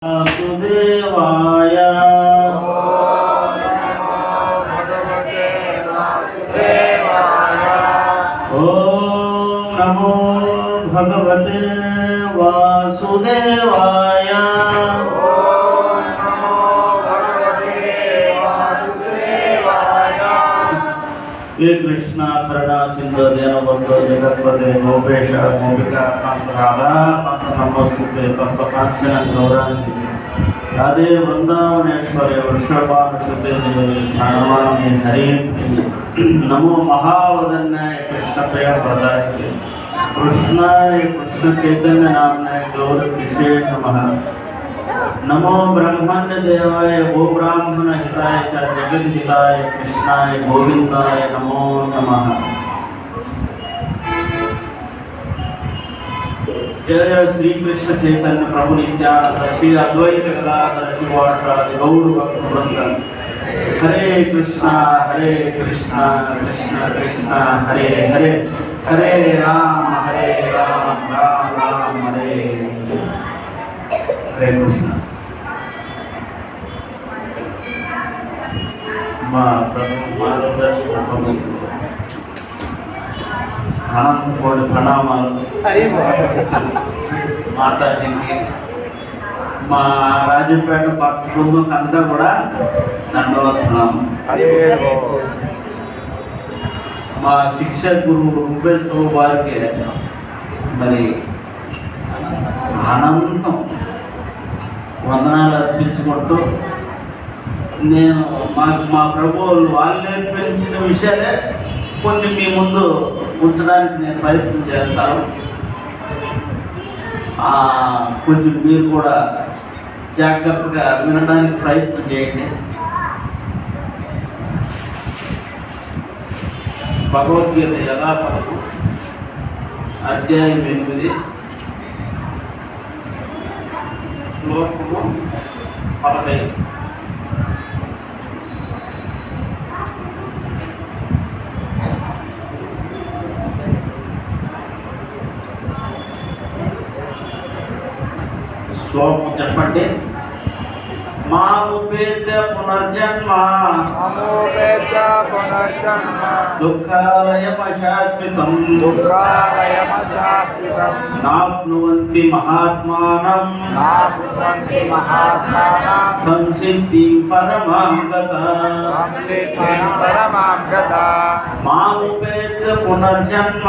वासुदेवाय ओम नमो भगवते वासुदेवाय ये कृष्णा करुणा सिंधु दीनबंधु जगत्पते गोपेश गोपिका कांत राधा कांत नमोस्तुते तत्व कांचन गौरांगी राधे वृंदावनेश्वरी वृषभानुसुते प्रणमामि हरि नमो महावदन्याय कृष्ण प्रिय प्रदाय कृष्णाय कृष्ण चैतन्य नामनाय गौर विशेष नमः नमो ब्रह्मण्य देवाय गो ब्राह्मण हिताय च जगद हिताय कृष्णाय गोविंदाय नमो नमः। जय श्री कृष्ण चैतन्य प्रभु नित्यानंद श्री अद्वैत गदाधर शिवासादि गौर भक्तवृंद हरे कृष्णा कृष्ण कृष्ण हरे हरे हरे राम राम राम हरे हरे कृष्ण। అనంతకోటి ప్రణామాలు మాతాజీకి మా రాజంపేట భక్త బృందం అంతా కూడా దండవస్తున్నాము. మా శిక్ష గురువు రూపేష్ వారికి మరి అనంతం వందనాలు అర్పించుకుంటూ నేను మా ప్రభువులు వాళ్ళు నేర్పించిన విషయాలే కొన్ని మీ ముందు ఉంచడానికి నేను ప్రయత్నం చేస్తాను. కొంచెం మీరు కూడా జాగ్రత్తగా వినడానికి ప్రయత్నం చేయండి. భగవద్గీత యథాపథం అధ్యాయం 8 శ్లోకము 15. శ్లోకం చెప్పండి. మాముపేత్య పునర్జన్మ దుఃఖాలయమశాశ్వతం నాప్నువంతి మహాత్మానం సంసిద్ధిం పరమాం గతా మాముపేత్య పునర్జన్మ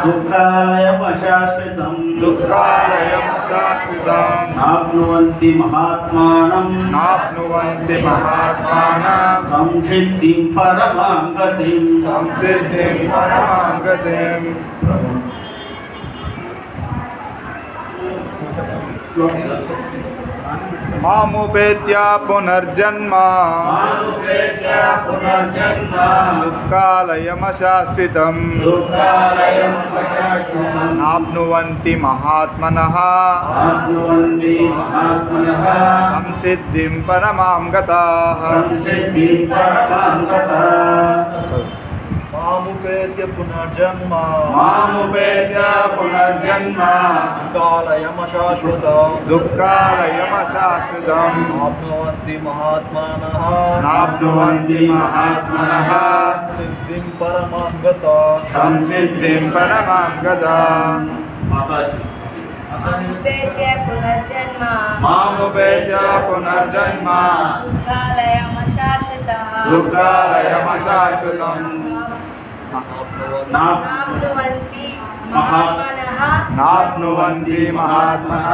దుఃఖాలయమశాశ్వతం నాప్నువంతి మహాత్మానం సంసిద్ధిం పరమాం గతిం. మాముపేత్య పునర్జన్మ దుఃఖాలయమశాశ్వతం నాప్నువంతి మహాత్మనః సంసిద్ధిం పరమాం గతాః. మాముపేత్య పునర్జన్మ దుఃఖాలయమశాశ్వతం నాప్నువంతి మహాత్మానః సిద్ధిం పరమాం గతాః. మాముపేత్య పునర్జన్మ దుఃఖాలయమశాశ్వతం నాప్నువంతి మహాత్మనః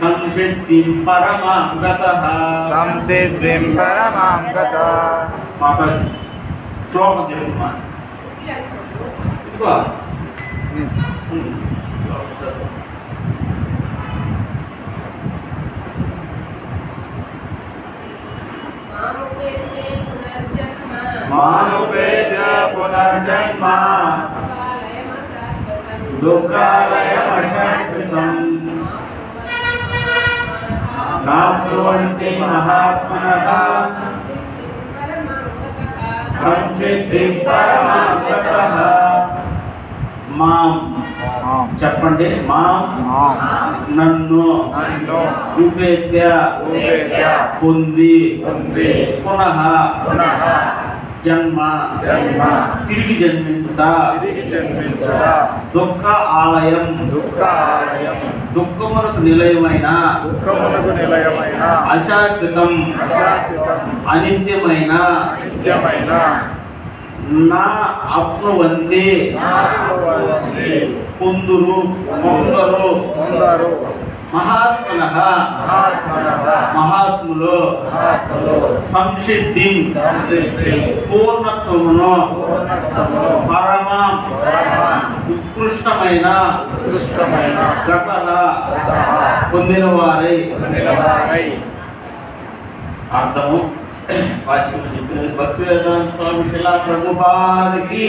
సంసిద్ధిం పరమాం గతః. సంసిద్ధిం పరమాం గతః. మాతాజీ శ్లోకం చెప్తున్నా. ఇదిగో మానుపేత్య పునర్జన్మ దుఃఖాలయమశాశ్వతం నాప్నువంతి మహాత్మనః సంసిద్ధిం పరమాం గతః. మాం మాం చెప్పండి. మాం మాం నన్ను నన్ను ఉపేత్య ఉపేత్య పొంది పొంది పునః పునః జన్మ జన్మ తిరిగి జన్మించుట తిరిగి జన్మించుట దుఃఖ ఆలయం దుఃఖాలయం దుఃఖములకు నిలయమైన దుఃఖమునకు నిలయమైన అశాశ్వతం అశాశ్వతం అనిత్యమైన నిత్యమైన నా అప్నువంతి ఆత్మవంతి పొందురు పొందరు కొందరు మహాత్మనః మహాత్మనః మహాత్ములు మహాత్ములు సంసిద్ధి సంసిద్ధి పూర్ణత్వమును పూర్ణత్వమును పరమ పరమ ఉత్కృష్టమైన ఉత్కృష్టమైన గతః గతః పొందిన వారై నిలవారై. అర్థము వాక్యం చెప్పినది భక్తి వేదాంత స్వామి శిలా ప్రభుపాదకి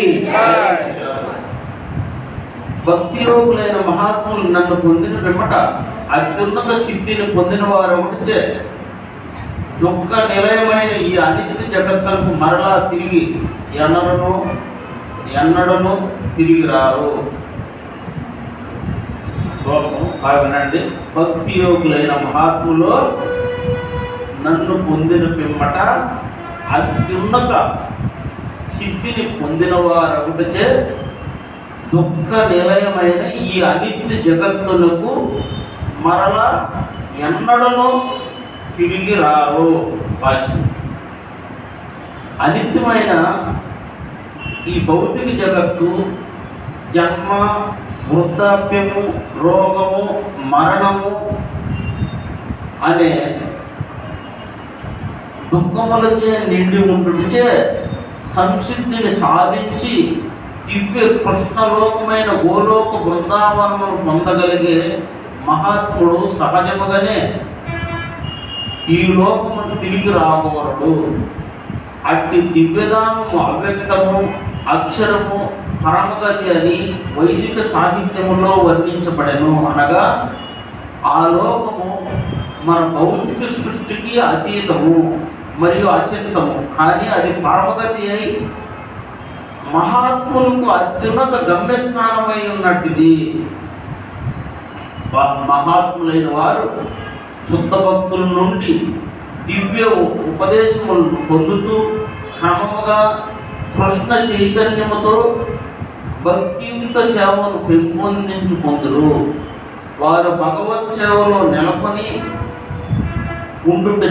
భక్తి యోగులైన మహాత్ములు నన్ను పొందిన పిమ్మట అత్యున్నత సిద్ధిని పొందిన వారు ఒకటిచే దుఃఖ నిలయమైన ఈ అనిత్య జగత్తులకు మరలా తిరిగి ఎన్నడను తిరిగి రారు. శ్లోకము బాగా వినండి. భక్తి యోగులైన మహాత్ములు నన్ను పొందిన పిమ్మట అత్యున్నత సిద్ధిని పొందిన వారు ఒకటిచే దుఃఖ నిలయమైన ఈ అనిత్య జగత్తులకు మరలా ఎన్నడను తిరిగి రారు. భాష్యం. అనిత్యమైన ఈ భౌతిక జగత్తు జన్మ వృద్ధాప్యము రోగము మరణము అనే దుఃఖములచే నిండి ఉండుటచే సంసిద్ధిని సాధించి దివ్య కృష్ణలోకమైన గోలోక బృందావనమును పొందగలిగే మహాత్ముడు సహజముగానే ఈ లోకమును తిరిగి రాకూడదు. అట్టి దివ్యధామము అవ్యక్తము అక్షరము పరమగతి అని వైదిక సాహిత్యములో వర్ణించబడెను. అనగా ఆ లోకము మన భౌతిక సృష్టికి అతీతము మరియు అచింతము, కానీ అది పరమగతి అయి మహాత్ములకు అత్యున్నత గమ్యస్థానమై ఉన్నట్టుది. మహాత్ములైన వారు శుద్ధ భక్తుల నుండి దివ్య ఉపదేశములను పొందుతూ క్రమముగా కృష్ణ చైతన్యముతో భక్తియుక్త సేవను పెంపొందించుకొందురు. వారు భగవత్ సేవలో నెలకొని ఉండుట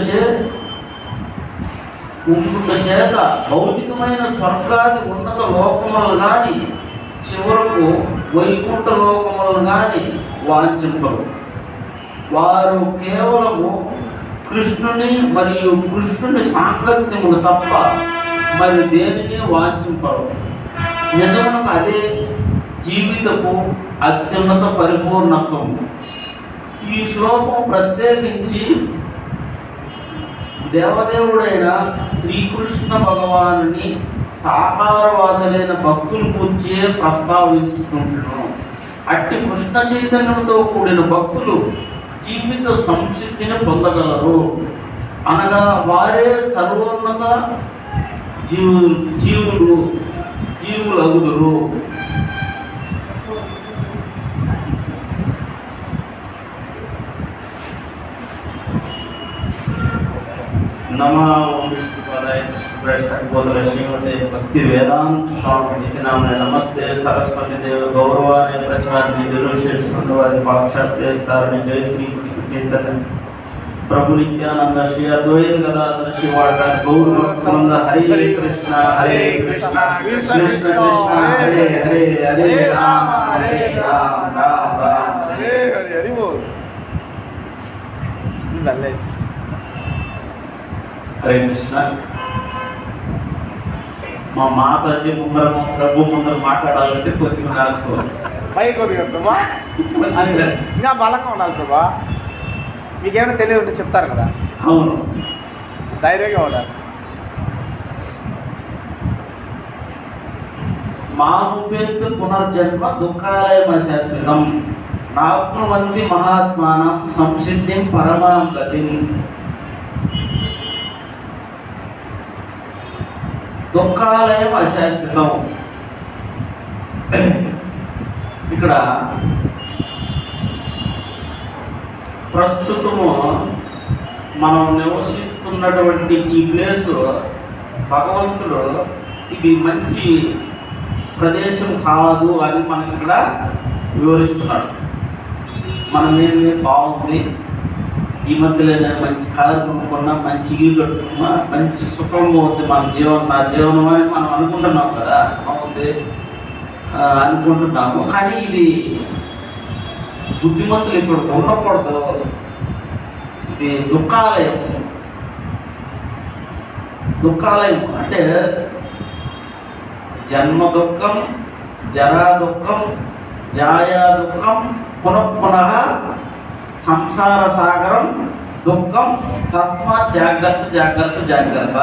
చేత భౌతికమైన స్వర్గాది ఉన్నత లోకములు కానీ చివరకు వైకుంఠ లోకములు కానీ వాంఛింపరు. వారు కేవలము కృష్ణుని మరియు కృష్ణుని సాంగత్యములు తప్ప మరి దేనిని వాంఛింపరు. నిజమునకు అదే జీవితపు అత్యున్నత పరిపూర్ణత్వం. ఈ శ్లోకం ప్రత్యేకించి దేవదేవుడైన శ్రీకృష్ణ భగవానుని సాకారవాదులైన భక్తుల గురించే ప్రస్తావించుకుంటున్నాను. అట్టి కృష్ణ చైతన్యంతో కూడిన భక్తులు జీవిత సంసిద్ధిని పొందగలరు. అనగా వారే సర్వోన్నత జీవులగుదురు. नमः ओम विष्णुपदाय कृष्णप्रेष्ठाय श्रीमते भक्ति वेदांत स्वामी नित्य नाम नमस्ते सरस्वती देव गौरवाने प्रचारने विरोशेश्वरवाद पाक्षात्य सारणे जय श्री कृष्ण चैतन्य प्रभु नित्यानंद श्री अद्वैत गदाधर शिवार्थ गौर भक्तवृंद हरे कृष्ण कृष्ण कृष्ण हरे हरे हरे राम राम राम हरे हरे हरि बोल. హరే కృష్ణ. మా మాతాజీ ముందర ప్రభు ముందర మాట్లాడాలంటే కొద్దిగా నాకు పై కొద్దిగా ప్రభా ఇంకా బలంగా ఉండాలి ప్రభా. మీకేమైనా తెలియదు ఉంటే చెప్తారు కదా, అవును ధైర్యంగా ఉండాలి. మాముపేత్తు పునర్జన్మ దుఃఖాలయం అశాశ్వతం నాప్నువంతి మహాత్మానం సంసిద్ధిం పరమాం గతిం. దుఃఖాలయం అశాశ్వతం. ఇక్కడ ప్రస్తుతము మనం నివసిస్తున్నటువంటి ఈ ప్లేసు భగవంతుడు ఇది మంచి ప్రదేశం కాదు అని మనకి ఇక్కడ వివరిస్తున్నాడు. మనం ఏమి బాగుంది, ఈ మధ్యలో మంచి కారు కొనుక్కున్నా, మంచి ఇల్లు కట్టుకున్నా, మంచి సుఖం అవుతుంది మన జీవనం, నా జీవనం అని మనం అనుకుంటున్నాం కదా, అవుతుంది అనుకుంటున్నాము. కానీ ఇది బుద్ధిమంతులు ఇప్పుడు ఉండకూడదు. ఇది దుఃఖాలయం. దుఃఖాలయం అంటే జన్మ దుఃఖం, జరా దుఃఖం, జాయా దుఃఖం, పునఃపునః సంసార సాగరం దుఃఖం. తస్మాత్ జాగ్రత్త జాగ్రత్త జాగ్రత్త.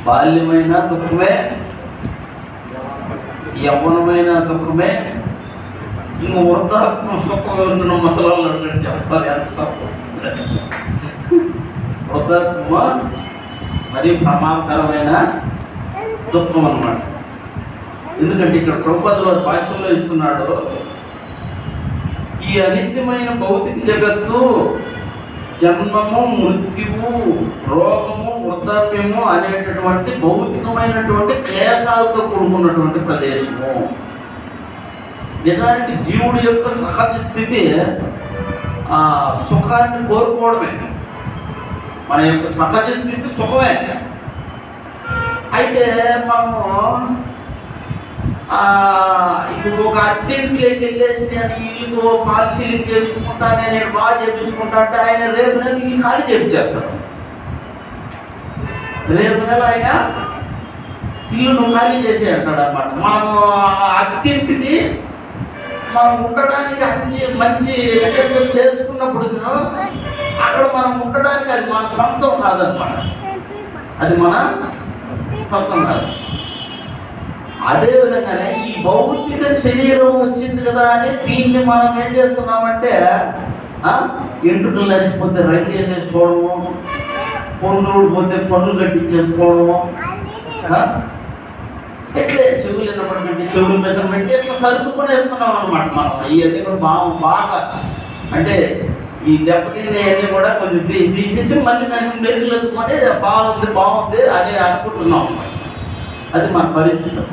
బాల్యమైన దుఃఖమే, యవ్వనమైన దుఃఖమే, ఇంక వృద్ధాత్మ సుఖం ఎవరిన ముసలాళ్ళు చెప్తారు. ఎంత వృద్ధాత్మ మరి ప్రమాదకరమైన దుఃఖం అన్నమాట. ఎందుకంటే ఇక్కడ ప్రభుపదుల భాషల్లో ఇస్తున్నాడు, ఈ అనిత్యమైన భౌతిక జగత్తు జన్మము, మృత్యువు, రోగము, వృద్ధాప్యము అనేటటువంటి భౌతికమైనటువంటి క్లేశాలతో కూడుకున్నటువంటి ప్రదేశము. నిజానికి జీవుడి యొక్క సహజ స్థితి సుఖాన్ని కోరుకోవడమే. మన యొక్క సహజ స్థితి సుఖమే. అయితే మనము ఇప్పుడు ఒక అద్దెంట్లోకి వెళ్ళేసి నేను ఇల్లు పాలసీలింగ్ చేయించుకుంటాను, నేను బాగా చేయించుకుంటా అంటే ఆయన రేపు నెల ఇల్లు ఖాళీ చేయించేస్తాడు. రేపు నెల ఆయన ఇల్లు నువ్వు ఖాళీ చేసే అంటాడు అన్నమాట. మనం అద్దెంటికి మనం ఉండడానికి మంచి చేసుకున్నప్పుడు అక్కడ మనం ఉండడానికి అది మన సొంతం కాదనమాట. అది మన సొంతం కాదు. అదేవిధంగానే ఈ భౌతిక శరీరం వచ్చింది కదా అని దీన్ని మనం ఏం చేస్తున్నామంటే ఎంట్రుకలు నచ్చిపోతే రైట్ చేసేసుకోవడము, పనులు ఊడిపోతే పనులు కట్టించేసుకోవడము, ఎట్లే చెవులు ఎన్నపడి చెవులు మెసలు పెట్టి ఎట్లా సర్దుకునేస్తున్నాం అనమాట. మనం ఇవన్నీ కూడా బాగా అంటే ఈ దెబ్బతిని అన్నీ కూడా కొంచెం తీసేసి మళ్ళీ దానికి మెరుగులు ఎత్తుకొని బాగుంది అని అనుకుంటున్నాం అన్నమాట. అది మన పరిస్థితి.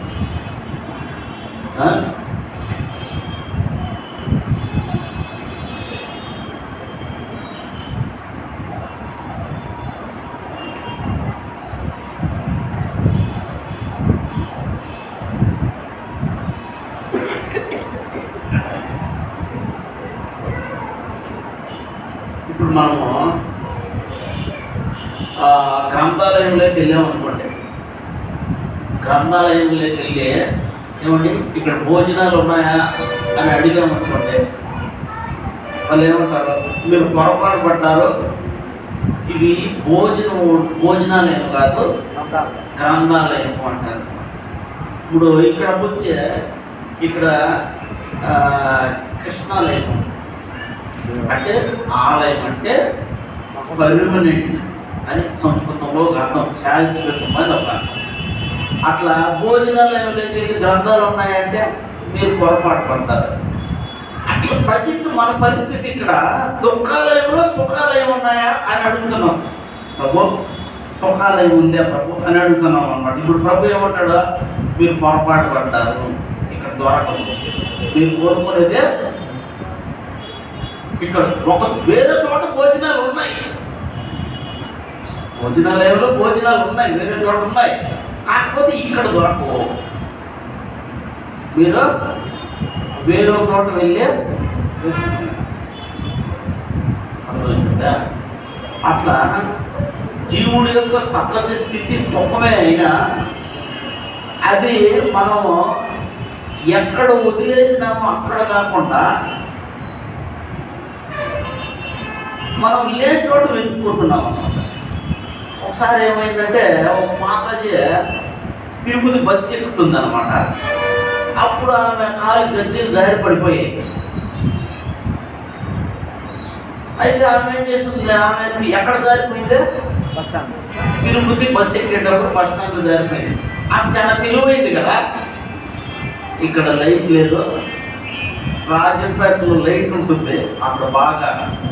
ఇప్పుడు మనము గ్రంథాలయంలోకి వెళ్ళామనుకోండి, గ్రంథాలయంలోకి వెళ్ళి ఏమండి ఇక్కడ భోజనాలు ఉన్నాయా అని అడిగామనుకోండి, వాళ్ళు ఏమంటారు, మీరు పొరపాటు పడ్డారు, ఇది భోజనాలయం కాదు గ్రంథాలయం అంటారు. ఇప్పుడు ఇక్కడ వచ్చే ఇక్కడ కృష్ణాలయం అంటే ఆలయం అంటే పర్మనెంట్ అని సంస్కృతంలో అర్థం, శాశ్వతం అని ఒక అట్లా. భోజనాలయంలోకి గ్రంథాలు ఉన్నాయంటే మీరు పొరపాటు పడతారు. అట్లా ప్రజెంట్ మన పరిస్థితి ఇక్కడ దుఃఖాలయంలో సుఖాలయం ఉన్నాయా అని అడుగుతున్నాం. ప్రభు సుఖాలయం ఉందే ప్రభు అని అడుగుతున్నాం అన్నమాట. ఇప్పుడు ప్రభు ఏమంటాడు, మీరు పొరపాటు పడ్డారు, ఇక్కడ దొరకదు, మీరు కోరుకునేదే ఇక్కడ. ఒక వేరే చోట భోజనాలు ఉన్నాయి, భోజనాలయంలో భోజనాలు ఉన్నాయి, వేరే చోట ఉన్నాయి, కాకపోతే ఇక్కడ దొరకవు. మీరు వేరే చోట వెళ్ళే అట్లా జీవుడి యొక్క సహజ స్థితి సుఖమే అయినా అది మనము ఎక్కడ వదిలేసినామో అక్కడ కాకుండా మనం లేని చోట వెతుక్కుంటున్నాం అన్నమాట. ఒకసారి ఏమైందంటే ఒక మాతాజీ తిరుపతి బస్సు ఎక్కుతుంది అనమాట. అప్పుడు ఆమె కాలు గజ్జలు జారి పడిపోయాయి. అయితే ఆమె ఏం చేస్తుంది, ఆమె ఎక్కడ జారిపోయిందే బస్ స్టాండ్. తిరుపతి బస్సు ఎక్కేటప్పుడు ఫస్ట్ అంతా జరిపోయింది. అది చాలా తెలివైంది కదా. ఇక్కడ లైట్ లేదు, రాజంపేటలో లైట్ ఉంటుంది, అక్కడ బాగా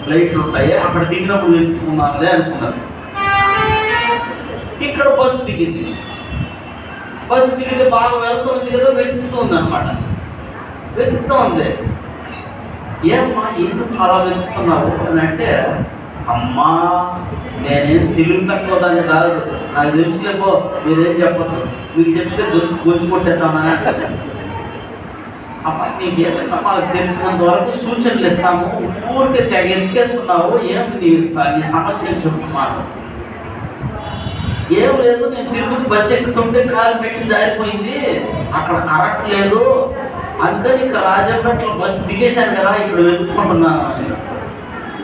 లైట్లు ఉంటాయి, అక్కడ దిగినప్పుడు వెతుకున్నానులే అనుకున్నారు. ఇక్కడ బస్సు దిగింది. బస్సు దిగితే బాగా వెళ్తుంది కదా, వెతుకుతుంది అనమాట. వెతుకుతూ ఉంది. ఏమ్మా ఎందుకు అలా వెతుకుతున్నావు అని అంటే, అమ్మా నేనేం తెలివి తక్కువ దాన్ని కాదు, నాకు తెలుసులేపో, మీరేం చెప్పదు, మీకు చెప్తే గొంతు కొట్టేద్దామని అంటే, అమ్మా నీకు ఏదైనా మాకు తెలిసినంత వరకు సూచనలు ఇస్తాము, ఊరికే తెగ ఎత్తుకేస్తున్నావు, ఏమి నీ సమస్య చెప్తున్నాను. ఏం లేదు, నేను తిరుపతి బస్సు ఎక్కుతుంటే కాలు పెట్టి జారిపోయింది, అక్కడ కరెక్ట్ లేదు, అందుకని ఇక్కడ రాజంపేటలో బస్సు దిగేశాను కదా, ఇక్కడ వెతుక్కుంటున్నాను అని.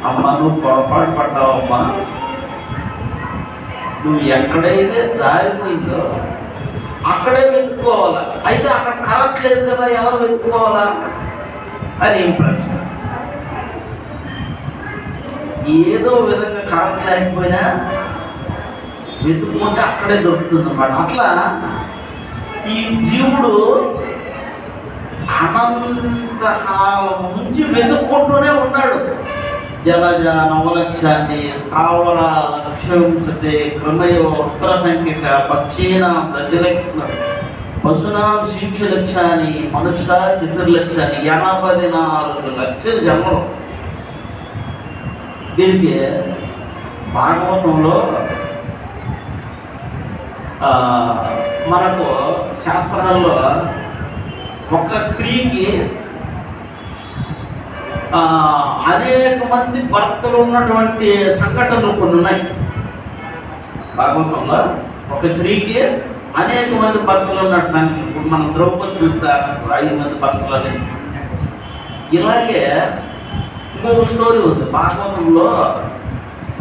అమ్మ నువ్వు పొరపాటు పడ్డావమ్మా, నువ్వు ఎక్కడైతే జారిపోయిందో అక్కడే వెతుక్కోవాలా, అయితే అక్కడ కరెక్ట్ లేదు కదా, ఎలా వెతుక్కోవాలా అని ఏం ప్రశ్న. ఏదో విధంగా కరెక్ట్ లేకపోయినా వెతుక్కుంటే అక్కడే దొరుకుతుంది అన్నమాట. అట్లా ఈ జీవుడు అనంతకాలం నుంచి వెతుక్కుంటూనే ఉన్నాడు. జలజ నవలక్ష్యాన్ని స్థావర లక్ష్యంసతే క్రమయో ఉత్తర సంఖ్యక పక్షీనాం దశలక్ష పశునాం శీర్షలక్ష్యాన్ని మనుష్య చతుర్లక్ష్యాన్ని 84 లక్షల జన్మలు. దీనికి భాగవతంలో మనకు శాస్త్రాల్లో ఒక స్త్రీకి అనేక మంది భర్తలు ఉన్నటువంటి సంఘటనలు కొన్ని ఉన్నాయి. భాగవతంలో ఒక స్త్రీకి అనేక మంది భర్తలు ఉన్నట్టు, ఇప్పుడు మనం ద్రౌపది చూస్తే 5 మంది భర్తలు అని. ఇలాగే ఇంకొక స్టోరీ ఉంది భాగవతంలో.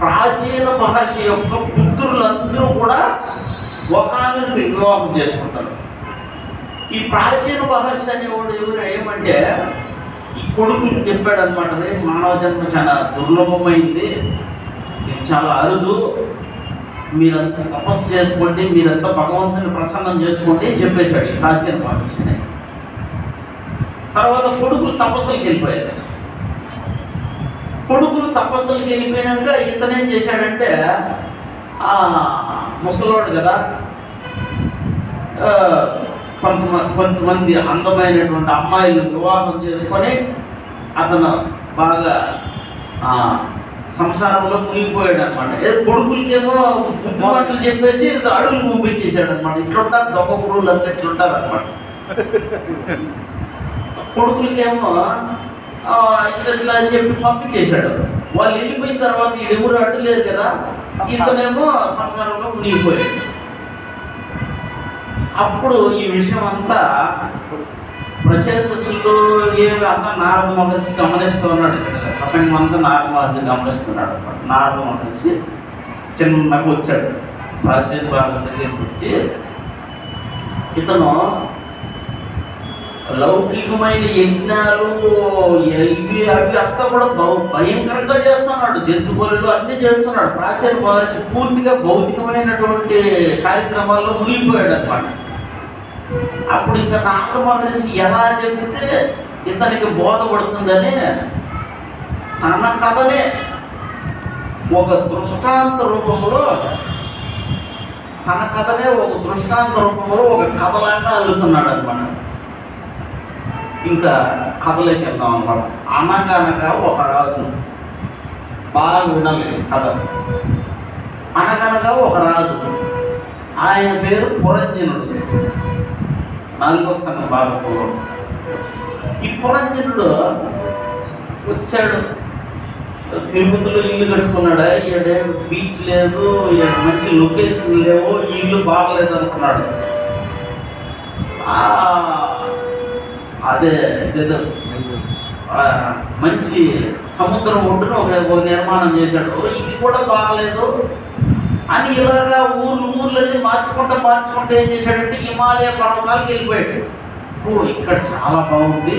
ప్రాచీన మహర్షి యొక్క పుత్రులందరూ కూడా ఒక ఆమెను వివాహం చేసుకుంటారు. ఈ ప్రాచీన మహర్షి అనేవాడు ఏమంటే ఈ కొడుకుని చెప్పాడు అనమాట, మానవ జన్మ చాలా దుర్లభమైంది, ఇది చాలా అరుదు, మీరంతా తపస్సు చేసుకోండి, మీరంతా భగవంతుని ప్రసన్నం చేసుకోండి అని చెప్పేశాడు ఈ ప్రాచీన మహర్షిని. తర్వాత కొడుకులు తపస్సులకు వెళ్ళిపోయారు. కొడుకులు తపస్సులకు వెళ్ళిపోయినాక ఇతనేం చేశాడంటే, ముసలోడు కదా, కొంతమంది అందమైనటువంటి అమ్మాయిలను వివాహం చేసుకొని అతను బాగా సంసారంలో మునిగిపోయాడు అనమాట. ఏదో కొడుకులకేమో బుద్ధిమాటలు చెప్పేసి అడుగులు పంపించేసాడు అనమాట. ఇట్లుంటారు దొంగ గురువులు అంతా ఇట్లుంటారు అనమాట. కొడుకులకేమో ఇట్లా అని చెప్పి పంపించేశాడు. వాళ్ళు వెళ్ళిపోయిన తర్వాత ఎవరు అడ్డు లేదు కదా, ఇతనేమో సంసారంలో మునిగిపోయాడు. అప్పుడు ఈ విషయం అంతా ప్రచేతసులు ఏమి అంతా నారద మహర్షి గమనిస్తూ ఉన్నాడు. ప్రపంచం అంతా నారద మహర్షి గమనిస్తున్నాడు. నారద మహర్షి చిన్నగా వచ్చాడు, ప్రాచీన భారత దగ్గరికి వచ్చి, ఇతను లౌకికమైన యజ్ఞాలు ఇవి అవి అంతా కూడా భయంకరంగా చేస్తున్నాడు, జంతు బలులు అన్నీ చేస్తున్నాడు. ప్రాచీన మహర్షి పూర్తిగా భౌతికమైనటువంటి కార్యక్రమాల్లో మునిగిపోయాడు అనమాట. అప్పుడు ఇంకా నారద మహర్షి ఎలా చెప్తే ఇతనికి బోధపడుతుందని తన కథనే ఒక దృష్టాంత రూపంలో ఒక కథలాగా అల్లుతున్నాడు అనమాట. ఇంకా కథలోకి వెళ్దాం అనమాట. అనగనగా ఒక రాజు, బాగా వినాలి కథ. అనగనగా ఒక రాజు, ఆయన పేరు పురంజనుడు. 4వ స్కంధం భాగవతంలో ఈ పురంజనుడు వచ్చాడు. తిరుపతిలో ఇల్లు కట్టుకున్నాడా, ఈడే బీచ్ లేదు, మంచి లొకేషన్ లేవు, ఈ ఇల్లు బాగలేదు అనుకున్నాడు. అదే ఏదో మంచి సముద్రం ఒడ్డున ఒక నిర్మాణం చేశాడు. ఇది కూడా బాగలేదు అని ఇలాగా ఊర్లన్నీ మార్చుకుంటూ ఏం చేశాడంటే హిమాలయ పర్వతాలకు వెళ్ళిపోయాడు. ఇక్కడ చాలా బాగుంది,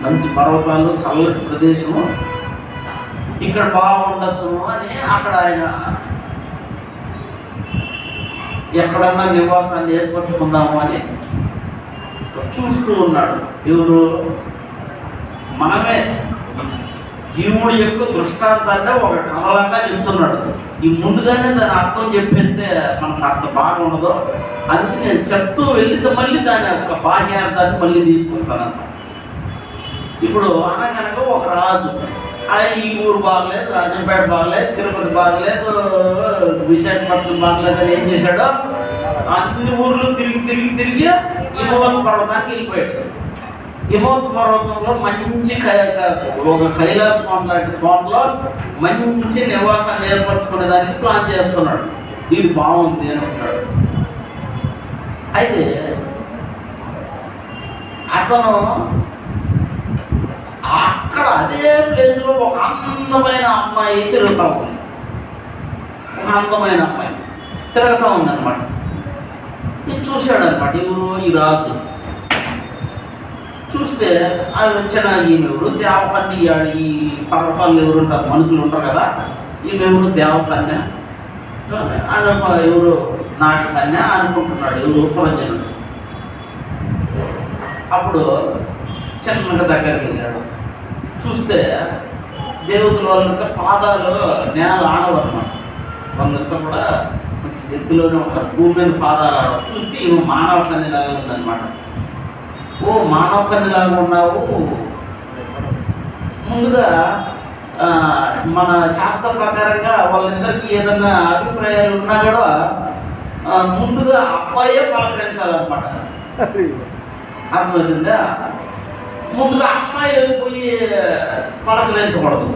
మంచి పర్వతాలు, చల్లటి ప్రదేశము, ఇక్కడ బాగుండొచ్చు అని అక్కడ ఆయన ఎక్కడన్నా నివాసాన్ని ఏర్పరచుకుందాము అని చూస్తూ ఉన్నాడు. ఎవరు? మనమే. జీవుడు యొక్క దృష్టాంతాన్ని ఒక కమలంగా చెప్తున్నాడు. ఈ ముందుగానే దాని అర్థం చెప్పేస్తే మనకు అంత బాగా ఉండదు. అందుకే నేను చెప్తూ వెళ్ళి మళ్ళీ దాని యొక్క బాహ్యార్థాన్ని మళ్ళీ తీసుకొస్తానన్నమాట. ఇప్పుడు అనగనగా ఒక రాజు, ఆయన ఈ ఊరు బాగలేదు, రాజంపేట బాగలేదు, తిరుపతి బాగలేదు, విశాఖపట్నం బాగలేదు అని ఏం చేశాడు? అన్ని ఊర్లు తిరిగి హిమవత్ పర్వతానికి వెళ్ళిపోయాడు. హిమవత్ పర్వతంలో మంచి ఒక కైలాస కోన లాంటి కోనలో మంచి నివాసాన్ని ఏర్పరచుకునే దానికి ప్లాన్ చేస్తున్నాడు. ఇది బాగుంది అనుకుంటాడు. అయితే అతను అక్కడ అదే ప్లేస్లో ఒక అందమైన అమ్మాయి తిరుగుతూ ఉంది. ఒక అందమైన అమ్మాయి తిరుగుతూ ఉందన్నమాట. ఇది చూశాడు అనమాట. ఎవరు? ఈ రాజు. చూస్తే అవి వచ్చిన ఈమెవరు? దేవకన్య. ఈ పర్వతాలు ఎవరు ఉంటారు? మనుషులు ఉంటారు కదా. ఈమెవరు? దేవకన్య. ఆయన ఎవరు? నాటకన్య అనుకుంటున్నాడు. ఎవరు? పురంజనుడు. అప్పుడు చిన్నగా దగ్గరికి వెళ్ళాడు. చూస్తే దేవతల వాళ్ళంతా పాదాలు నేల ఆనవన్నమాట. వాళ్ళంతా కూడా కొంచెం ఎత్తులోనే ఉంటారు. భూమి మీద పాదాలు ఆడవు. చూస్తే ఇవి మానవ కన్యలాగా ఉందన్నమాట. ఓ మానవ కన్యలాగా ఉన్నావు. ముందుగా మన శాస్త్ర ప్రకారంగా వాళ్ళందరికీ ఏదన్నా అభిప్రాయాలు ఉన్నా కూడా ముందుగా అబ్బాయే పలకరించాలన్నమాట. అర్థమవుతుందా? ముందుగా అమ్మాయి పోయి పలకరించకూడదు.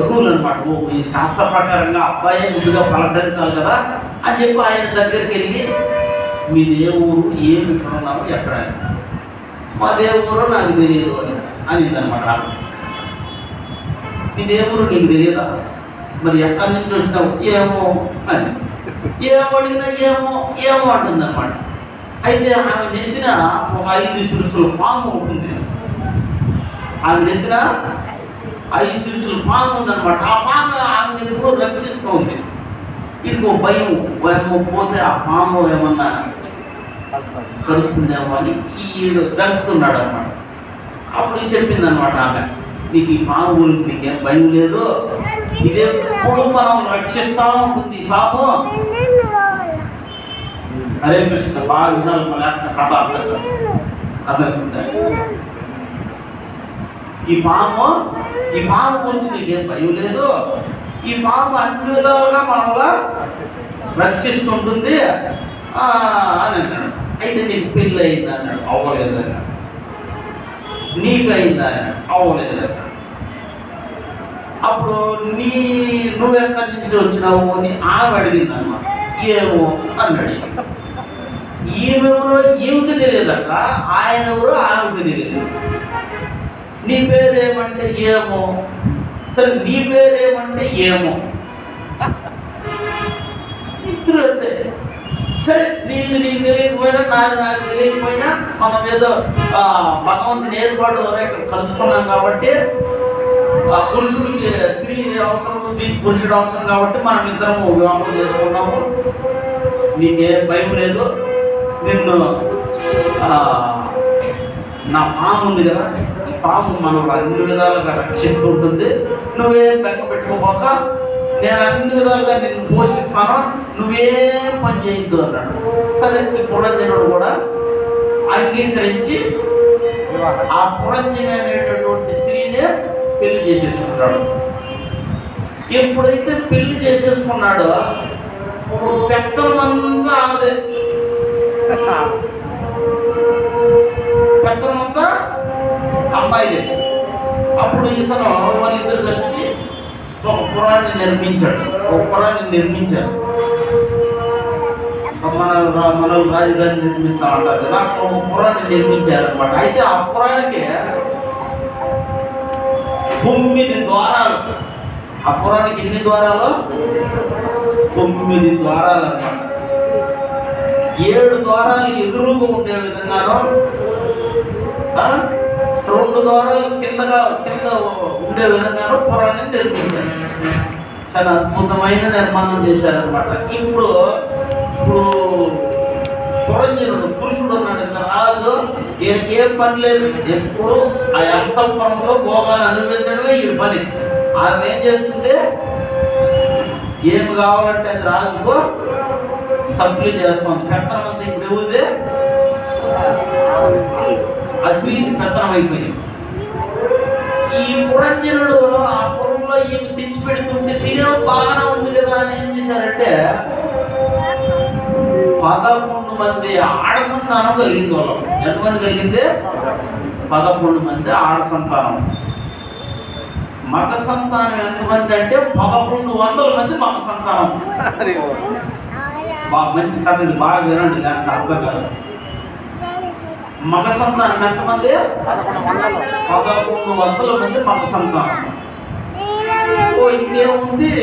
రూల్ అనమాట. ఈ శాస్త్ర ప్రకారంగా అబ్బాయి ముందుగా పలకరించాలి కదా అని చెప్పి ఆయన దగ్గరికి వెళ్ళి, మీది ఏ ఊరు, ఏమి ఇక్కడ ఉన్నారు, ఎక్కడ? మాదే ఊరు నాకు తెలియదు అనిందనమాట. మీదే ఊరు నీకు తెలియదా? మరి ఎక్కడి నుంచి వచ్చినావు? ఏమో అని. ఏమో అడిగినా ఏమో అంటుందన్నమాట. అయితే ఆమె నెత్తిన ఒక 5 శిరస్సుల పాము ఉంటుంది. ఆమె నెత్తిన 5 శిరస్సుల పాము ఉందన్నమాట. ఆ పాము ఆమె ఎప్పుడు రక్షిస్తూ ఉంది. ఇంకో భయం పోతే ఆ పాము ఏమన్నా కలుస్తుందేమో అని ఈడు జరుపుతున్నాడు అనమాట. అప్పుడు చెప్పింది అనమాట ఆమె, నీకు ఈ పాము గురించి నీకేం భయం లేదు, ఇదే ఎప్పుడు మనం రక్షిస్తా ఉంటుంది ఈ పాము. హరే కృష్ణ. బాగా వినాలి మన కథ అర్థం. ఈ పాము గురించి నీకేం భయం లేదు, ఈ పాము అన్ని విధాలుగా మనలా రక్షిస్తుంటుంది అని అన్నాడు. అయితే నీకు పెళ్ళి అయిందా అన్నాడు. అవ్వలేదు అన్నాడు. నీకు అయిందా అన్నాడు. అవ్వలేదు అన్నాడు. అప్పుడు నువ్వెక్కడి నుంచి వచ్చినావు అని ఆమె అడిగింది అన్నమాట. ఏమో అన్నాడు. ఈమెవరో ఈమెకి తెలియదట, ఆయన ఎవరో ఆమెకి తెలియదు. నీ పేరేమంటే ఏమో. సరే నీ పేరేమంటే ఏమో. ఇద్దరు అంటే సరే, నీకు తెలియకపోయినా నాది నాకు తెలియకపోయినా మనం ఏదో భగవంతుని ఏర్పాటు వరకు కలుసుకున్నాం కాబట్టి పురుషుడికి స్త్రీ అవసరం, స్త్రీ పురుషుడు అవసరం కాబట్టి మనం ఇద్దరము వివాహం చేసుకున్నాము. నీకేం భయం లేదు. నిన్ను నా పాము ఉంది కదా, ఈ పాము మనం అన్ని విధాలుగా రక్షిస్తూ ఉంటుంది. నువ్వేం బెక్క పెట్టుకోక నేను అన్ని విధాలుగా నిన్ను పోషిస్తాను, నువ్వేం పని చేయొద్దు అన్నాడు. సరే, ఈ పురంజనుడు కూడా అంగీకరించి ఆ పురంజని అనేటటువంటి స్త్రీనే పెళ్లి చేసేసుకున్నాడు. ఎప్పుడైతే పెళ్లి చేసేసుకున్నాడో పెత్తనమంతా ఆమెదే. పెత్తనమంతా అమ్మాయిదే. అప్పుడు ఇతను వాళ్ళిద్దరు కలిసి ఒక పురాన్ని నిర్మించాడు. మన రాజధాని నిర్మిస్తా ఉంటారు కదా, అక్కడ ఒక పురాన్ని నిర్మించారనమాట. అయితే ఆ పురానికి 9 ద్వారాలు. ఆ పురానికి ఎన్ని ద్వారాలు? 9 ద్వారాలు అన్నమాట. 7 ద్వారాలు ఎదురుగా ఉండే విధంగాను, 2 ద్వారాలు కింద ఉండే విధంగాను పురాన్ని నిర్మించారు. చాలా అద్భుతమైన నిర్మాణం చేశారనమాట. ఇప్పుడు పురంజనుడు పురుషుడు ఉన్నాడు కదా రాజు, ఈయనకి ఏం పని లేదు, ఎప్పుడు ఆ అంతఃపురంలో భోగాలు అనుభవించడమే ఈ పని. ఆమె ఏం చేస్తుంది, ఏం కావాలంటే అది రాజుకు సప్లై చేస్తాం. పెత్తనం అంతా ఇప్పుడు ఎవరిదే, ఆ స్త్రీకి పెత్తనం అయిపోయింది. ఈ పురంజనుడు ఆ పురంలో ఏమి తెచ్చి పెడుతుంటే తినే బాగానే ఉంది కదా అని ఏం చేశారంటే 11 మంది ఆడ సంతానం కలిగింది వాళ్ళం. ఎంతమంది కలిగింది? 11 మంది ఆడ సంతానం. మగ సంతానం ఎంతమంది అంటే 1100 మంది మగ సంతానం. మంచి కథ ఇది, బాగా వినండి, దానికి అర్థం కాదు. మగ సంతానం ఎంతమంది? 1100 మంది మగ సంతానం. ఇంకేముంది,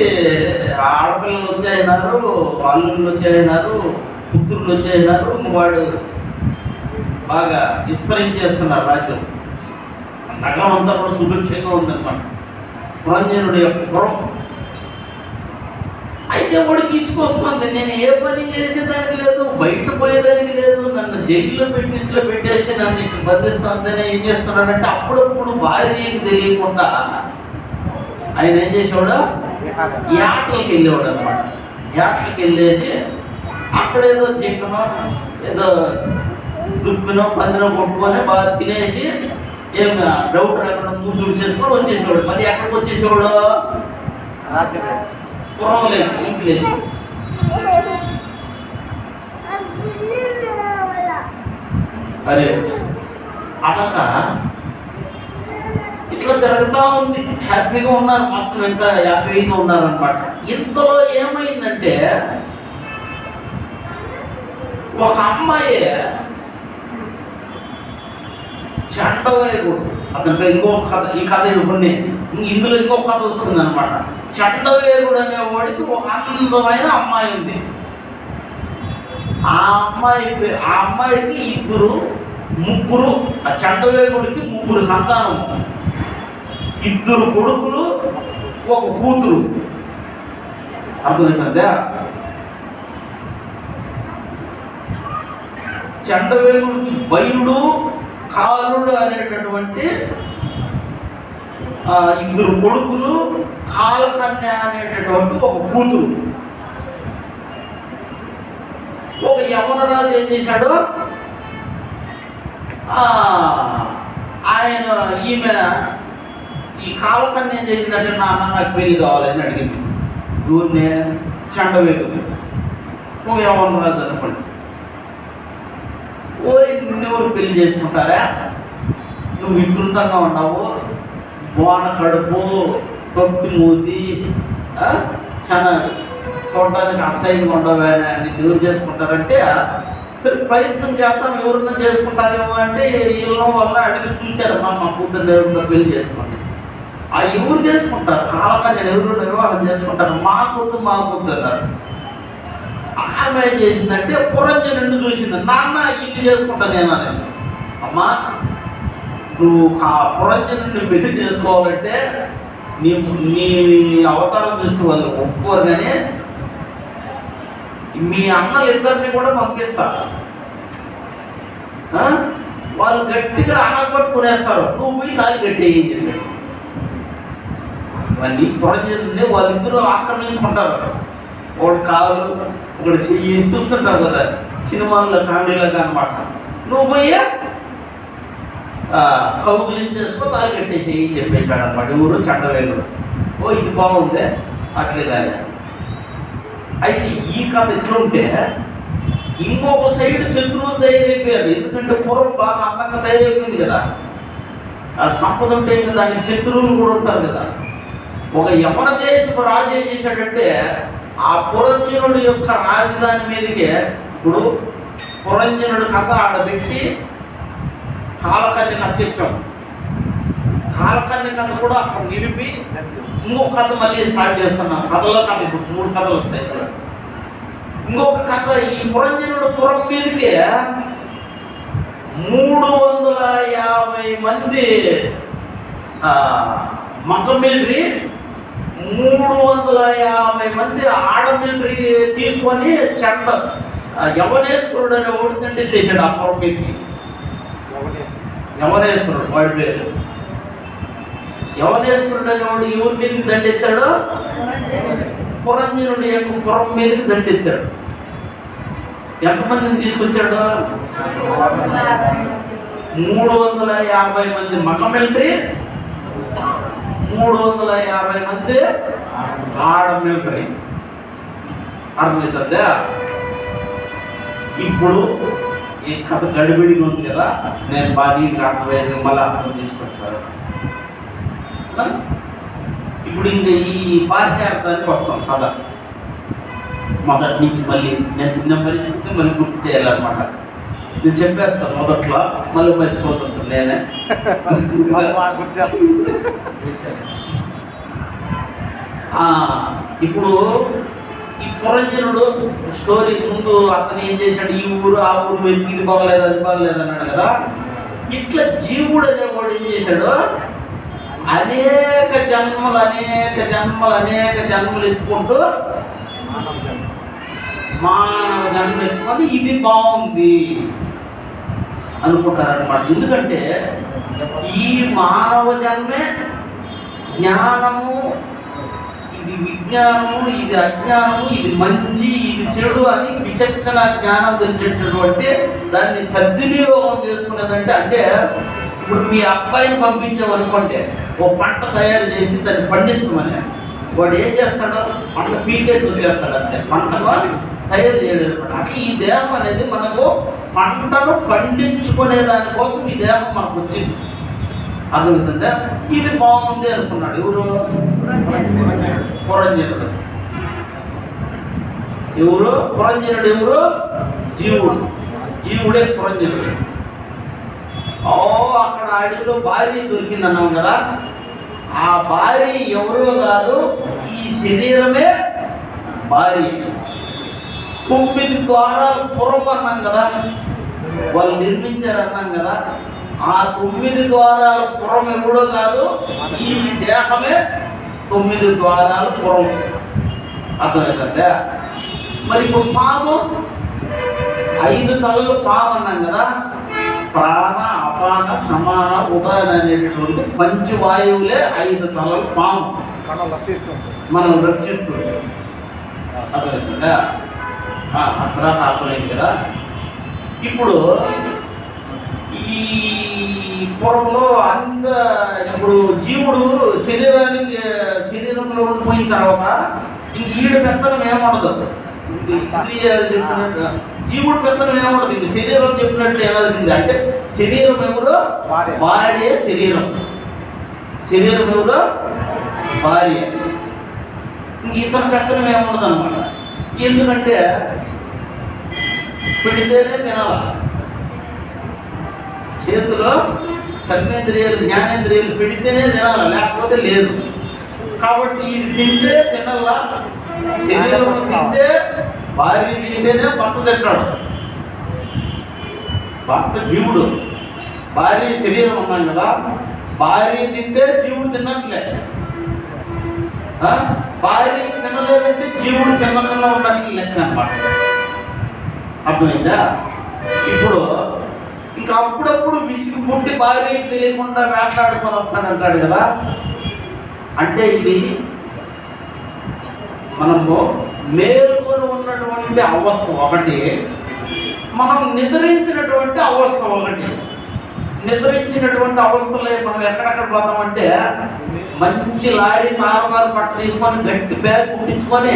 ఆడపిల్లలు వచ్చేసినారు, అల్లుళ్ళు వచ్చేసినారు, పుత్రులు వచ్చేసినారు. వాడు బాగా విస్తరించేస్తున్నారు రాజ్యం. నగరం అంతా కూడా సుభిక్షంగా ఉందన్నమాట పురంజనుడి యొక్క పురం. అయితే వాడికి ఇసుకొస్తుంది, నేను ఏ పని చేసేదానికి లేదు, బయట పోయేదానికి లేదు, నన్ను జైల్లో పెట్టి ఇంట్లో పెట్టేసి నన్ను ఇట్లా బంధిస్తుందని ఏం చేస్తున్నాడంటే అప్పుడప్పుడు భార్యకి తెలియకుండా ఆయన ఏం చేసేవాడు, యాటలకి వెళ్ళేవాడు అనమాట. యాటలకి వెళ్ళేసి అక్కడేదో జింకనో ఏదో దుప్పినో పందినో కొట్టుకొని బాగా తినేసి ఏం డౌట్ రాకుండా మూతులు చేసుకొని వచ్చేసేవాడు. మళ్ళీ ఎక్కడికి వచ్చేసేవాడు, పురం లేదు, ఇంటి లేదు. అరే అనక ఇట్లా జరుగుతూ ఉంది. హ్యాపీగా ఉన్నారు, మొత్తం ఎంత హ్యాపీగా ఉన్నారనమాట. ఇంతలో ఏమైందంటే ఒక అమ్మాయి చండవేరుడు, అతనిపై ఇంకొక కథ, ఈ కథ కొన్ని ఇందులో ఇంకొక కథ వస్తుంది అనమాట. చండవేరుడు అనేవాడికి ఒక అందమైన అమ్మాయి ఉంది. ఆ అమ్మాయికి ముగ్గురు, ఆ చండవేరుడికి 3 సంతానం, 2 కొడుకులు, 1 కూతురు. అర్థమైందా? చండవేరుడికి బైలుడు, కాలుడు అనేటటువంటి 2 కొడుకులు, కాలకన్య అనేటటువంటి 1 కూతురు. ఒక యమనరాజు ఏం చేశాడు, ఆయన ఈమె ఈ కాలకన్య ఏం చేసిందంటే నాన్న నాకు పెళ్లి కావాలని అడిగింది. ఊరినే చండవేరుడు ఒక యమనరాజు అనుకోండి. నిన్నెవరు పెళ్లి చేసుకుంటారా, నువ్వు వికృతంగా ఉన్నావు, బోన కడుపు, తొట్టి మూతి, చాలా చూడడానికి అసహ్యంగా ఉండవే అని ఎవరు చేసుకుంటారంటే, సరే ప్రయత్నం చేస్తాం, ఎవరన్నా చేసుకుంటారేమో అంటే వీళ్ళ వల్ల అడిగి చూశారమ్మా మా కూతురు ఎవరితో పెళ్లి చేసుకోండి. ఆ ఎవరు చేసుకుంటారు, కాలకన్యను ఎవరు నిర్వాహం చేసుకుంటారు, మా కూతురు అన్నారు. ఆమె ఏం చేసిందంటే పురంజనుడిని చూసింది, నాన్న ఇది చేసుకుంటా నేను అనేది. అమ్మా నువ్వు పురంజనుడిని పెళ్లి చేసుకోవాలంటే నీ అవతారం చూస్తూ వాళ్ళు ఒప్పుకోరు, కానీ మీ అన్నలు ఇద్దరిని కూడా పంపిస్తా, వాళ్ళు గట్టిగా అనగొట్టుకునేస్తారు, నువ్వు పోయి తాళి గట్టి చెప్పాడు. మళ్ళీ పురంజనుడిని వాళ్ళిద్దరూ ఆక్రమించుకుంటారు. ఒకటి కాలు, ఒకటి చెయ్యి, చూస్తుంటారు కదా సినిమాల్లో, కామెడీలకు అనమాట. నువ్వు పోయి కౌగులించేసుకో, తాళి కట్టేసి చెప్పేశాడు అనమాట. ఊరు చండవేలుడు. ఇది బాగుంది అట్లే కానీ. అయితే ఈ కథ ఎట్లుంటే ఇంకొక సైడ్ శత్రువులు తయారైపోయారు. ఎందుకంటే పూర్వం బాగా అందంగా తయారైపోయింది కదా, ఆ సంపద ఉంటే ఇంకా దానికి శత్రువులు కూడా ఉంటారు కదా. ఒక యమన దేశపు రాజు ఏం చేశాడంటే ఆ పురంజనుడి యొక్క రాజధాని మీదకే, ఇప్పుడు పురంజనుడి కథ ఆడబెట్టి కాలకన్య కథ చెప్పాం. కాలకన్య కథ కూడా అక్కడ నిలిపి ఇంకొక కథ మళ్ళీ స్టార్ట్ చేస్తున్నాం. కథలో కథ ఇప్పుడు 3 కథలు వస్తాయి ఇక్కడ. ఇంకొక కథ, ఈ పురంజనుడు పురం మీదకి 350 మంది మగ మిలిటరీ, 350 మంది ఆడ మిలిటరీ తీసుకొని యవనేశ్వరుడు అనే ఓడి తండ్రి తెచ్చాడు ఆ పురం మీదకి. యవనేశ్వరుడు వాడి పేరు. యవనేశ్వరుడు అనేవాడు ఎవరి మీదకి దండెత్తాడు? పురంజనుడు యొక్క పురం మీదకి దండెత్తాడు. ఎంతమందిని తీసుకొచ్చాడు? 350 మంది మగ మిలిటరీ, 350 మంది ఆడ మిలిటరీ. అర్థమవుతుందా? ఇప్పుడు ఈ కథ గడిబిడిగా ఉంది కదా, నేను బాగా అర్థమయ్యేది మళ్ళీ అర్థం తీసుకొస్తాను. ఇప్పుడు ఇంక ఈ బాహ్యార్థానికి వస్తాం కథ మొదటి నుంచి. మళ్ళీ నేను పరిస్థితి మళ్ళీ గుర్తు చేయాలన్నమాట. నేను చెప్పేస్తాను మొదట్లో, మళ్ళీ మర్చిపోతుంటాను నేనే. ఇప్పుడు ఈ పురంజనుడు స్టోరీ ముందు అతను ఏం చేశాడు? ఈ ఊరు ఆ ఊరు వెతికి ఇది బాగలేదు అది బాగలేదు అన్నాడు కదా. ఇట్లా జీవుడు అనేవాడు ఏం చేశాడు? అనేక జన్మలు ఎత్తుకుంటూ మానవ జన్మ ఎత్తుకొని ఇది బాగుంది అనుకుంటారనమాట. ఎందుకంటే ఈ మానవ జన్మే జ్ఞానము, ఇది విజ్ఞానము, ఇది అజ్ఞానము, ఇది మంచి ఇది చెడు అని విచక్షణ జ్ఞానం తెలిసేటటువంటి దాన్ని సద్వినియోగం చేసుకునేదంటే, అంటే ఇప్పుడు మీ అబ్బాయిని పంపించామనుకోండి, ఓ పంట తయారు చేసి దాన్ని పండించమని, వాడు ఏం చేస్తాడో పంట పీకేసి వదిలేస్తాడు. అంటే పంటను తయారు చేయడం. అంటే ఈ దేహం అనేది మనకు పంటను పండించుకునే దానికోసం ఈ దేహం మనకు వచ్చింది. అర్థమవుతుందా? ఇది బాగుంది అనుకున్నాడు ఎవరు? పురంజనుడు. ఎవరు పురంజనుడు? ఎవరు? జీవుడు. జీవుడే పురంజనుడు. అక్కడ అడవిలో భార్య దొరికింది అన్నాం కదా. ఆ భార్య ఎవరో కాదు, ఈ శరీరమే భార్య. 9 ద్వారాలు పురం అన్నాం కదా, వాళ్ళు నిర్మించారు అన్నాం కదా. ఆ 9 ద్వారాల పురం ఎవడో కాదు, ఈ దేహమే 9 ద్వారాల పురం. అర్థమవుతుందా? మరి ఇప్పుడు పాము 5 తలలు పాము అన్నాం కదా. ప్రాణ అపాన సమాన ఉదాహరణ అనేటటువంటి పంచవాయువులే 5 తలలు పాము మనం రక్షిస్తుంది. అర్థమవుతుందా? అక్కడ ఆపలేదు కదా. ఇప్పుడు ఈ పూర్వంలో అంత ఇప్పుడు జీవుడు శరీరంలో ఉండిపోయిన తర్వాత ఇంక ఈడు పెత్తనం ఏముండదు. ఇంద్రియాలు చెప్పినట్టు జీవుడు పెత్తనం ఏముండదు. ఇంక శరీరం చెప్పినట్టు ఏనాల్సింది. అంటే శరీరం ఎవరు? భార్య. శరీరం ఎవరు? భార్య. ఇంక ఇతను పెత్తనం ఏముండదు అనమాట. ఎందుకంటే పెడితేనే తినాల. చేతిలో కర్మేంద్రియాలు జ్ఞానేంద్రియాలు పెడితేనే తినాల, లేకపోతే లేదు. కాబట్టి ఇది తింటే తినాల. శరీరం తింటే భార్య తింటేనే భర్త తింటాడు. భర్త జీవుడు, భార్య శరీరం అన్నాం కదా. భార్య తింటే జీవుడు తిన్నట్లే. భార్య తినలేదంటే జీవుడు తినకుండా ఉన్నట్లు లెక్క అన్నమాట. అర్థమైందా? ఇప్పుడు ఇంకా అప్పుడప్పుడు విసిగి పుట్టి భార్యకి తెలియకుండా వేట్లాడుకొని వస్తానంటాడు కదా. అంటే ఇది మనము మేలుకొని ఉన్నటువంటి అవస్థ ఒకటి, మనం నిద్రించినటువంటి అవస్థ ఒకటి. నిద్రించినటువంటి అవస్థలో మనం ఎక్కడెక్కడ పోతామంటే, మంచి లారీ తారమారు పట్ట తీసుకొని గట్టి బ్యాగ్ కుట్టించుకొని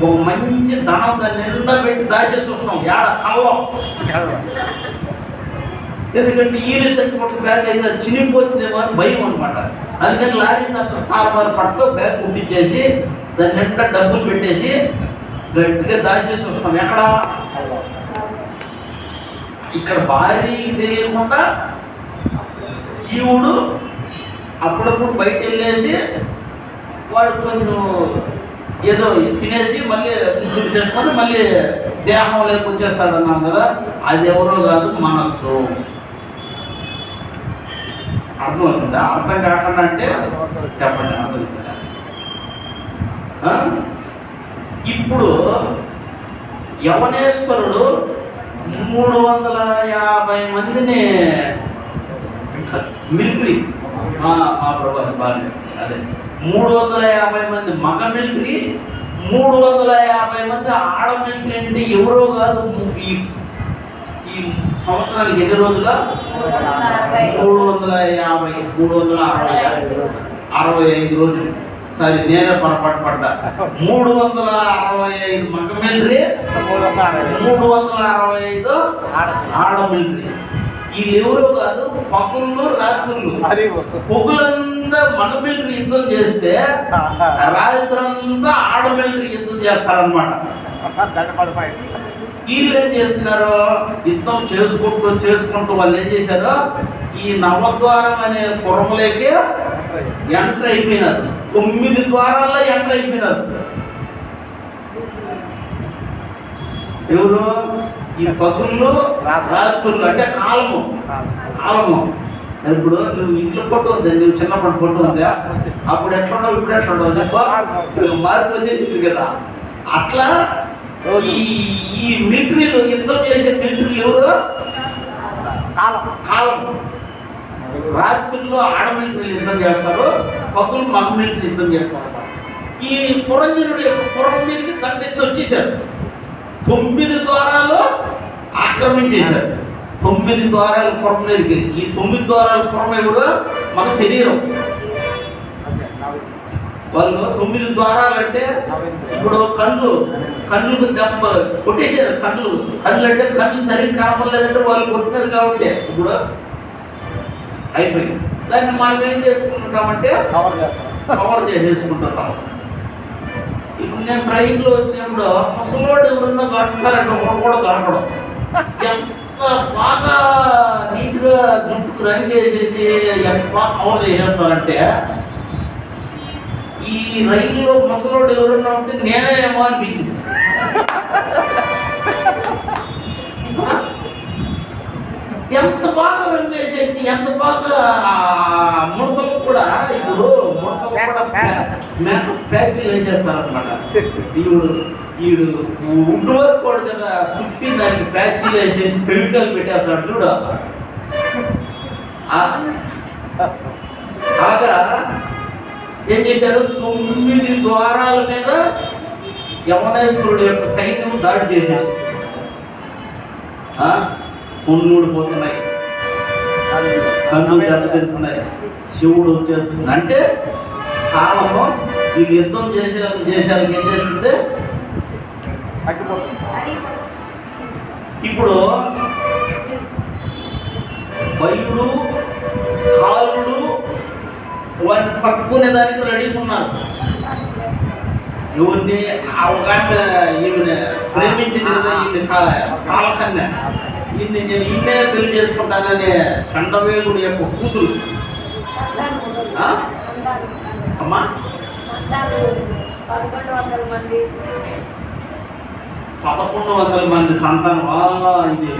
ఒక మంచి ధనం దాన్ని నిండా పెట్టి దాచేసి వస్తాం ఏడ కళ్ళం. ఎందుకంటే ఈ రీసెంట్ పట్టు బ్యాగ్ అయితే చినిగిపోతుందేమో అని భయం అనమాట. అందుకని లారీ తారమారు పట్టు బ్యాగ్ కుట్టించేసి దాని నిండా డబ్బులు పెట్టేసి గట్టిగా దాచేసి వస్తాం. ఎక్కడ? ఇక్కడ భార్యకి తెలియకుండా జీవుడు అప్పుడప్పుడు బయట వెళ్ళేసి వాడు కొంచెం ఏదో తినేసి మళ్ళీ ముద్దులు చేసుకొని మళ్ళీ దేహంలోకి వచ్చేస్తాడన్నాం కదా. అది ఎవరో కాదు, మనస్సు. అర్థమవుతుందా? అర్థం కాకుండా అంటే చెప్పండి. అర్థమవుతుందా? ఇప్పుడు యవనేశ్వరుడు 350 మందిని మిలిటరీ మా ప్రభు బాగా అదే 350 మంది మగ మిలిటరీ, 350 మంది ఆడ మిలిటరీ అంటే ఎవరో కాదు. ఈ సంవత్సరానికి ఎన్ని రోజుల 365 రోజులు. సరే నేనే పొరపాటు పడ్డా. 365 మగ మిలిటరీ, 365 ఆడ మిలిటరీ. వీళ్ళెవరో కాదు, పగుళ్ళు రాత్రులు. పొగులంతా మగ మిలిటరీ యుద్ధం చేస్తే రాత్రంతా ఆడ మిలిటరీ యుద్ధం చేస్తారనమాట. వీళ్ళు ఏం చేస్తున్నారు, యుద్ధం చేసుకుంటూ వాళ్ళు ఏం చేశారు, ఈ నవద్వారం అనే పురములేకే ఎంటర్ అయిపోయినారు. 9 ద్వారాల్లో ఎంటర్ అయిపోయినారు. ఎవరు? ఈ పగుళ్ళు రాత్రులు అంటే కాలము. ఇప్పుడు నువ్వు ఇంట్లో ఫోటో ఉంది, నువ్వు చిన్నప్పుడు ఫోటో ఉందా, అప్పుడు ఎట్లా ఉండవు ఇప్పుడు ఎట్లా ఉండవు చెప్ప, మార్పు వచ్చేసింది కదా. అట్లా ఈ మిలిటరీలు యుద్ధం చేసే మిలిటరీలు ఎవరు? కాలం. రాత్రుల్లో ఆడ మిలిటరీలు యుద్ధం చేస్తారు, పగులు మగ మిలిటరీ యుద్ధం చేస్తారు. ఈ పురంజనుడు యొక్క పురం మీదకి దండెత్తి వచ్చేసారు. 9 ద్వారాలు ఆక్రమించేశారు. 9 ద్వారాల పురం మీదకి. ఈ 9 ద్వారాల పురం ఎవరు? మన శరీరం. వాళ్ళు 9 ద్వారాలు అంటే ఇప్పుడు కళ్ళుకు దెబ్బ కొట్టేసారు. కళ్ళు అంటే కళ్ళు సరిగ్గా కనపడలేదంటే వాళ్ళు కొట్టినారు కాబట్టి ఇప్పుడు అయిపోయింది. దాన్ని మనం ఏం చేసుకుంటామంటే కవర్ చేసేసుకుంటాం. ఇప్పుడు నేను ట్రైన్లో వచ్చినప్పుడు ముసలోడు ఎవరన్నా దొరకతారంటే ఒకడు కూడా దొరకడం. ఎంత బాగా నీట్గా జుట్టుకు రంగు వేసేసి ఎంత బాగా కవర్ చేసేస్తారంటే, ఈ రైల్లో ముసలోడు ఎవరన్నా ఉంటే నేనే ఏమో అనిపించింది. ఎంత బాగా రంగు వేసేసి ఎంత బాగా ముడతలు కూడా ఇప్పుడు మేకప్ ప్యాచ్లు వేసేస్తారనమాట. ఈడు ఉడ్డు వరకు కూడా కదా పుట్టి దానికి ప్యాచ్లు వేసేసి కెమికల్ పెట్టేస్తాడు చూడు. అలాగా ఏం చేశారు, 9 ద్వారాల మీద యవనేశ్వరుడు యొక్క సైన్యం దాడి చేసేసి పుండ్లు ఊడిపోతున్నాయి, కళ్ళు దెబ్బతింటున్నాయి, శివుడు వచ్చేస్తుంది. అంటే కాలంలో ఈ యుద్ధం చేసేవాళ్ళకి ఏం చేస్తుంది, ఇప్పుడు వైద్యుడు కాలుడు వారిని పట్టుకునే దానికి రెడీగా ఉన్నారు. ఎవరిని ఈమె ప్రేమించింది ఈమె కాలకన్య, ఈయన్ని నేను ఈయనే పెళ్లి చేసుకుంటాననే చండవేగుడు యొక్క కూతురు. అమ్మా 1100 మంది సంతానం. ఇది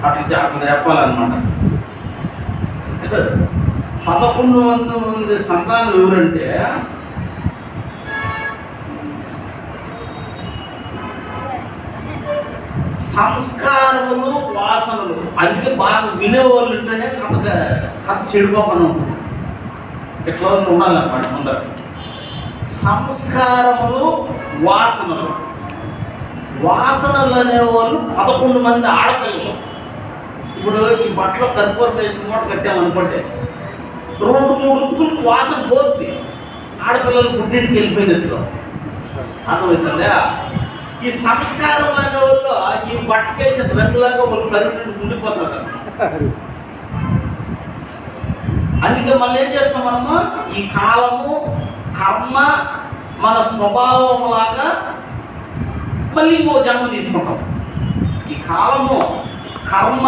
అట్లా చెప్పాలన్నమాట. 1100 మంది సంతానం ఎవరంటే సంస్కారములు, వాసనలు. అందుకే బాగా వినేవాళ్ళు ఉంటేనే కథ చెడిపోకుండా ఉంటుంది. ఎట్లా ఉండాలన్నమాట ముందర. సంస్కారములు, వాసనలు అనేవాళ్ళు 11 మంది ఆడపిల్లలు. ఇప్పుడు ఈ బట్టలో కర్పూరం వేసి మూట కట్టామనుకోండి, 2-3 ఉతుకులకు వాసన పోతుంది. ఆడపిల్లలు పుట్టింటికి వెళ్ళిపోయినట్లు అర్థమవుతుందా? ఈ సంస్కారం అనే వాళ్ళు ఈ బట్టకేసిన రంగులాగా వాళ్ళు కరుణి ఉండిపోతారు. అందుకే మళ్ళీ ఏం చేస్తాం మనము, ఈ కాలము, కర్మ మన స్వభావం లాగా మళ్ళీ ఇంకో జన్మ తీసుకుంటాం. ఈ కాలము, కర్మ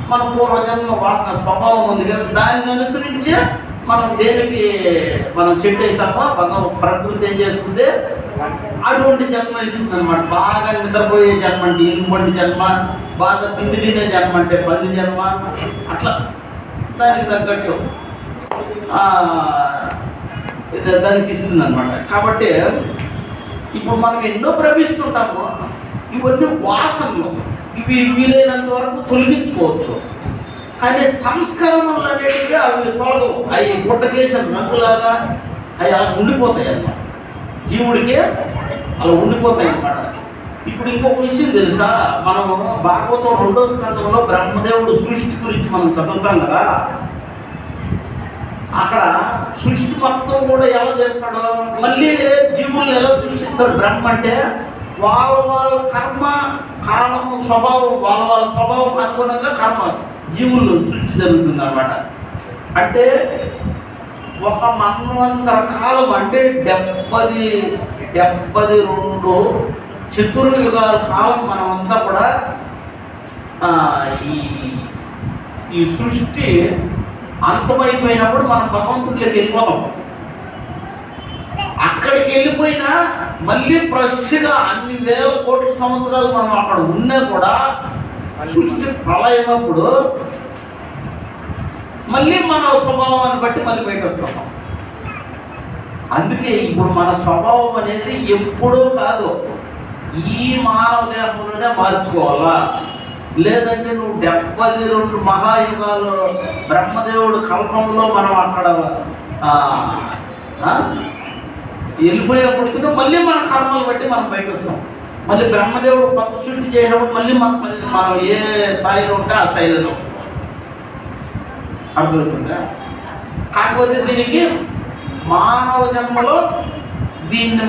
మన పూర్వజన్మ వాసన స్వభావం ఉంది కదా, దాన్ని అనుసరించే మనం దేనికి మనం చెట్టు అవుతామో ప్రకృతి ఏం చేస్తుంది, అటువంటి జన్మ ఇస్తుంది అనమాట. బాగా నిద్రపోయే జన్మ అంటే ఇనుబంటి జన్మ, బాగా తిండి తినే జన్మ అంటే పంది జన్మ. అట్లా దానికి తగ్గట్టు దానికి ఇస్తుంది అనమాట. కాబట్టి ఇప్పుడు మనం ఎన్నో భ్రమిస్తుంటాము. ఇవన్నీ వాసనలు, ఇవి వీలైనంత వరకు తొలగించుకోవచ్చు. కానీ సంస్కరణలు అనేటివి అవి తొలగవు. అవి గుడ్డకేసిన రంగులాగా అవి అలా ఉండిపోతాయి అన్నమాట. జీవుడికే అలా ఉండిపోతాయి అన్నమాట. ఇప్పుడు ఇంకొక విషయం తెలుసా, మనం భాగవతం 2వ స్కంధంలో బ్రహ్మదేవుడు సృష్టి గురించి మనం చదువుతాం కదా. అక్కడ సృష్టి మొత్తం కూడా ఎలా చేస్తాడు, మళ్ళీ జీవుల్ని ఎలా సృష్టిస్తాడు బ్రహ్మ అంటే వాళ్ళ కర్మ కాలము స్వభావం, వాళ్ళ స్వభావం అనుగుణంగా కర్మ జీవుల్లో సృష్టి జరుగుతుంది అన్నమాట. అంటే ఒక మన్వంతర కాలం అంటే 72 చతుర్యుగాల కాలం మనమంతా కూడా ఈ సృష్టి అంతమైపోయినప్పుడు మనం భగవంతుడికి వెళ్ళిపోతాం. అక్కడికి వెళ్ళిపోయినా మళ్ళీ ఫ్రెష్గా అన్ని వేల కోట్ల సంవత్సరాలు మనం అక్కడ ఉన్నా కూడా సృష్టి ప్రళయమైనప్పుడు మళ్ళీ మన స్వభావాన్ని బట్టి మళ్ళీ బయట వస్తాం. అందుకే ఇప్పుడు మన స్వభావం అనేది ఎప్పుడూ కాదు, ఈ మానవ దేహంలోనే మార్చుకోవాలా. లేదంటే నువ్వు 72 మహాయుగాలు బ్రహ్మదేవుడు కల్పంలో మనం అక్కడ వెళ్ళిపోయినప్పటికీ మళ్ళీ మన కర్మలు బట్టి మనం బయట వస్తాం. మళ్ళీ బ్రహ్మదేవుడు కొత్త సృష్టి చేసినప్పుడు మళ్ళీ మనం ఏ స్థాయిలో ఉంటే ఆ స్థాయిలో అర్థమవుతుందా. కాకపోతే దీనికి మానవ జన్మలో దీన్ని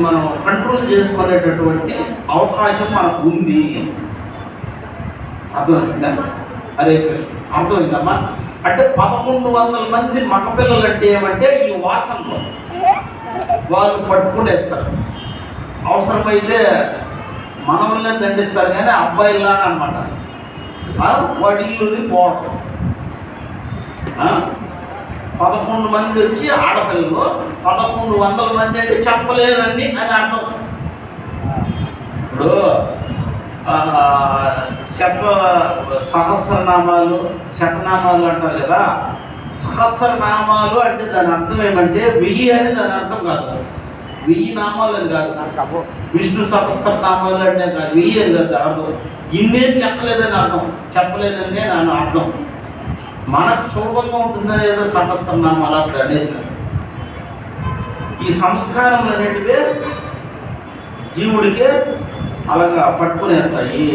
మనం కంట్రోల్ చేసుకునేటటువంటి అవకాశం మనకు ఉంది. అర్థమైందా? హరే కృష్ణ. అర్థమైందమ్మా. అంటే 1100 మంది మగపిల్లలు అంటే ఏమంటే ఈ వాసనలో వాళ్ళు పట్టుకునేస్తారు. అవసరమైతే మనల్నే దండిస్తారు, కానీ అబ్బాయిలా అనమాట. వాడి ఇల్లుది పోవడం. 11 మంది వచ్చి ఆడపిల్లలు, 1100 మంది అంటే చెప్పలేరని అని అర్థం. ఇప్పుడు సహస్రనామాలు శతనామాలు అంటారు కదా. సహస్రనామాలు అంటే దాని అర్థం ఏమంటే 1000 అని దాని అర్థం కాదు. 1000 నామాలు అని కాదు. విష్ణు సహస్రనామాలు అంటే కాదు, 1000 అని కాదు అర్థం. ఇన్నేం లెక్కలేదని అర్థం, చెప్పలేదని నన్ను అర్థం. మనకు సులభంగా ఉంటుందని ఏదో సహస్రనామాలు అక్కడ అనేసిన. ఈ సంస్కారములు అనేటివి జీవుడికే అలాగా పట్టుకునేస్తాయి.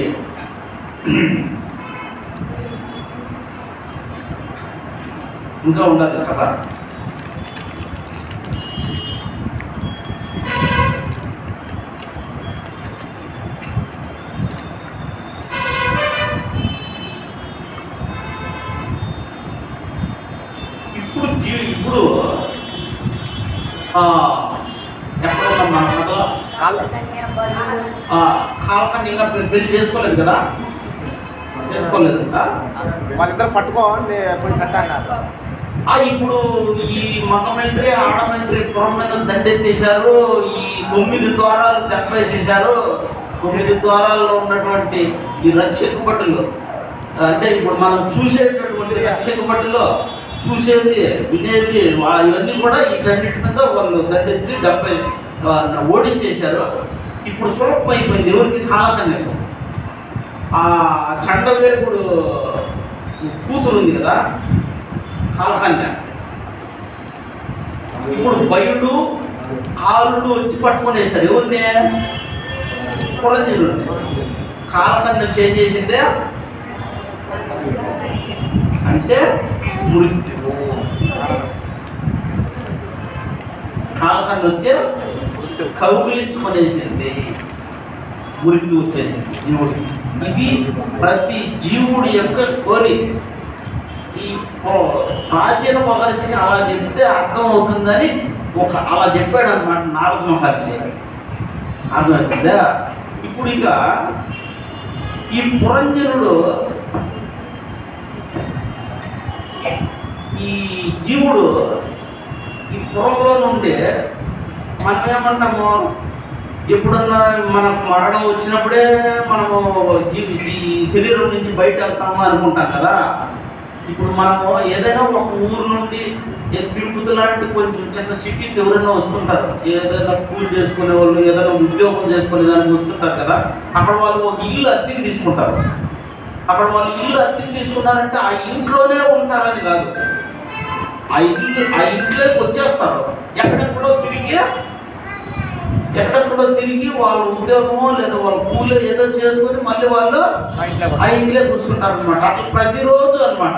ఇంకా ఉండదు కదా. ఇప్పుడు ఎక్కడున్నాం మన కథలో కాలకన్నా ఇంకా పెళ్లి చేసుకోలేదు కదా, చేసుకోలేదు ఇంకా. వాళ్ళిద్దరు పట్టుకోండి పోయి కట్టాను. ఇప్పుడు ఈ మగమెంట్రీ ఆడమెంట్రీ పురం మీద దండెత్తేసారు. ఈ 9 ద్వారాలు తెప్పేసేసారు. 9 ద్వారాల్లో ఉన్నటువంటి ఈ రక్షక భటులు, అంటే ఇప్పుడు మనం చూసేటటువంటి రక్షక భటుల్లో చూసేది వినేది ఇవన్నీ కూడా వీటన్నిటి మీద వాళ్ళు దండెత్తి 70 ఓడించేశారు. ఇప్పుడు సులభం అయిపోయింది ఎవరికి, కాలకన్య. ఆ చండవేరుడు కూతురు ఉంది కదా కాలకన్య. ఇప్పుడు బయుడు కాలుడు వచ్చి పట్టుకునేసారు ఎవరిని, పురంజనుడు. కాలకన్య చేంజ్ చేసిందే అంటే మృత్యు. కాలకన్య వచ్చే కౌగిలించుకునేసింది, మృత్యు వచ్చేసింది జీవుడికి. ఇది ప్రతి జీవుడి యొక్క స్టోరీ. ఈ ప్రాచీన మహర్షికి అలా చెప్తే అర్థం అవుతుందని అలా చెప్పాడు అనమాట నారద మహర్షి. అర్థమవుతుందా? ఇప్పుడు ఇక ఈ పురంజనుడు ఈ జీవుడు ఈ పురంలో నుండి మనం ఏమంటాము, ఎప్పుడన్నా మనకు మరణం వచ్చినప్పుడే మనము ఈ శరీరం నుంచి బయట వెళ్తాము అనుకుంటాం కదా. ఇప్పుడు మనము ఏదైనా ఒక ఊరు నుండి తిరుపతి లాంటి కొంచెం చిన్న సిటీకి ఎవరైనా వస్తుంటారు, ఏదైనా కూలి చేసుకునే వాళ్ళు, ఏదైనా ఉద్యోగం చేసుకునే దానికి వస్తుంటారు కదా. అక్కడ వాళ్ళు ఒక ఇల్లు అద్దెకి తీసుకుంటారు. అక్కడ వాళ్ళు ఇల్లు అద్దెకి తీసుకున్నారంటే ఆ ఇంట్లోనే ఉంటారని కాదు, ఆ ఇంట్లోకి వచ్చేస్తారు. ఎక్కడెక్కడో తిరిగి వాళ్ళ ఉద్యోగమో లేదా వాళ్ళ కూలి ఏదో చేసుకొని మళ్ళీ వాళ్ళు ఆ ఇంట్లో కూర్చుంటారు అనమాట. అట్లా ప్రతిరోజు అనమాట.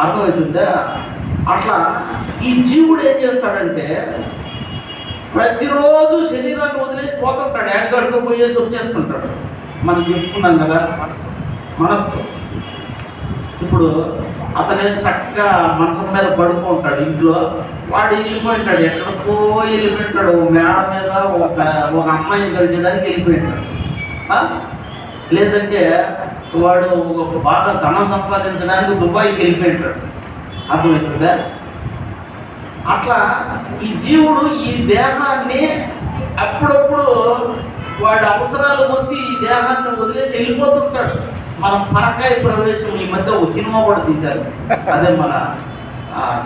అర్థమవుతుందా? అట్లా ఈ జీవుడు ఏం చేస్తాడంటే ప్రతిరోజు శరీరాన్ని వదిలేసి పోతుంటాడు, ఎడగడుగు పోయేసి వచ్చేస్తుంటాడు. మనం చెప్పుకున్నాం కదా మనస్సు. ఇప్పుడు అతనే చక్కగా మనసు మీద పడుకుంటాడు ఇంట్లో, వాడు వెళ్ళిపోయింటాడు, ఎక్కడికో వెళ్ళిపోయింటాడు, మేడ మీద ఒక అమ్మాయిని కలిసేదానికి వెళ్ళిపోయింటాడు. లేదంటే వాడు బాగా ధనం సంపాదించడానికి దుబాయ్కి వెళ్ళిపోయింటాడు. అర్థమవుతుందా? అట్లా ఈ జీవుడు ఈ దేహాన్ని అప్పుడప్పుడు వాడి అవసరాలు కొద్ది ఈ దేహాన్ని వదిలేసి వెళ్ళిపోతుంటాడు. మనం పరకాయ ప్రవేశం ఈ మధ్య ఒక సినిమా కూడా తీశారు, అదే మన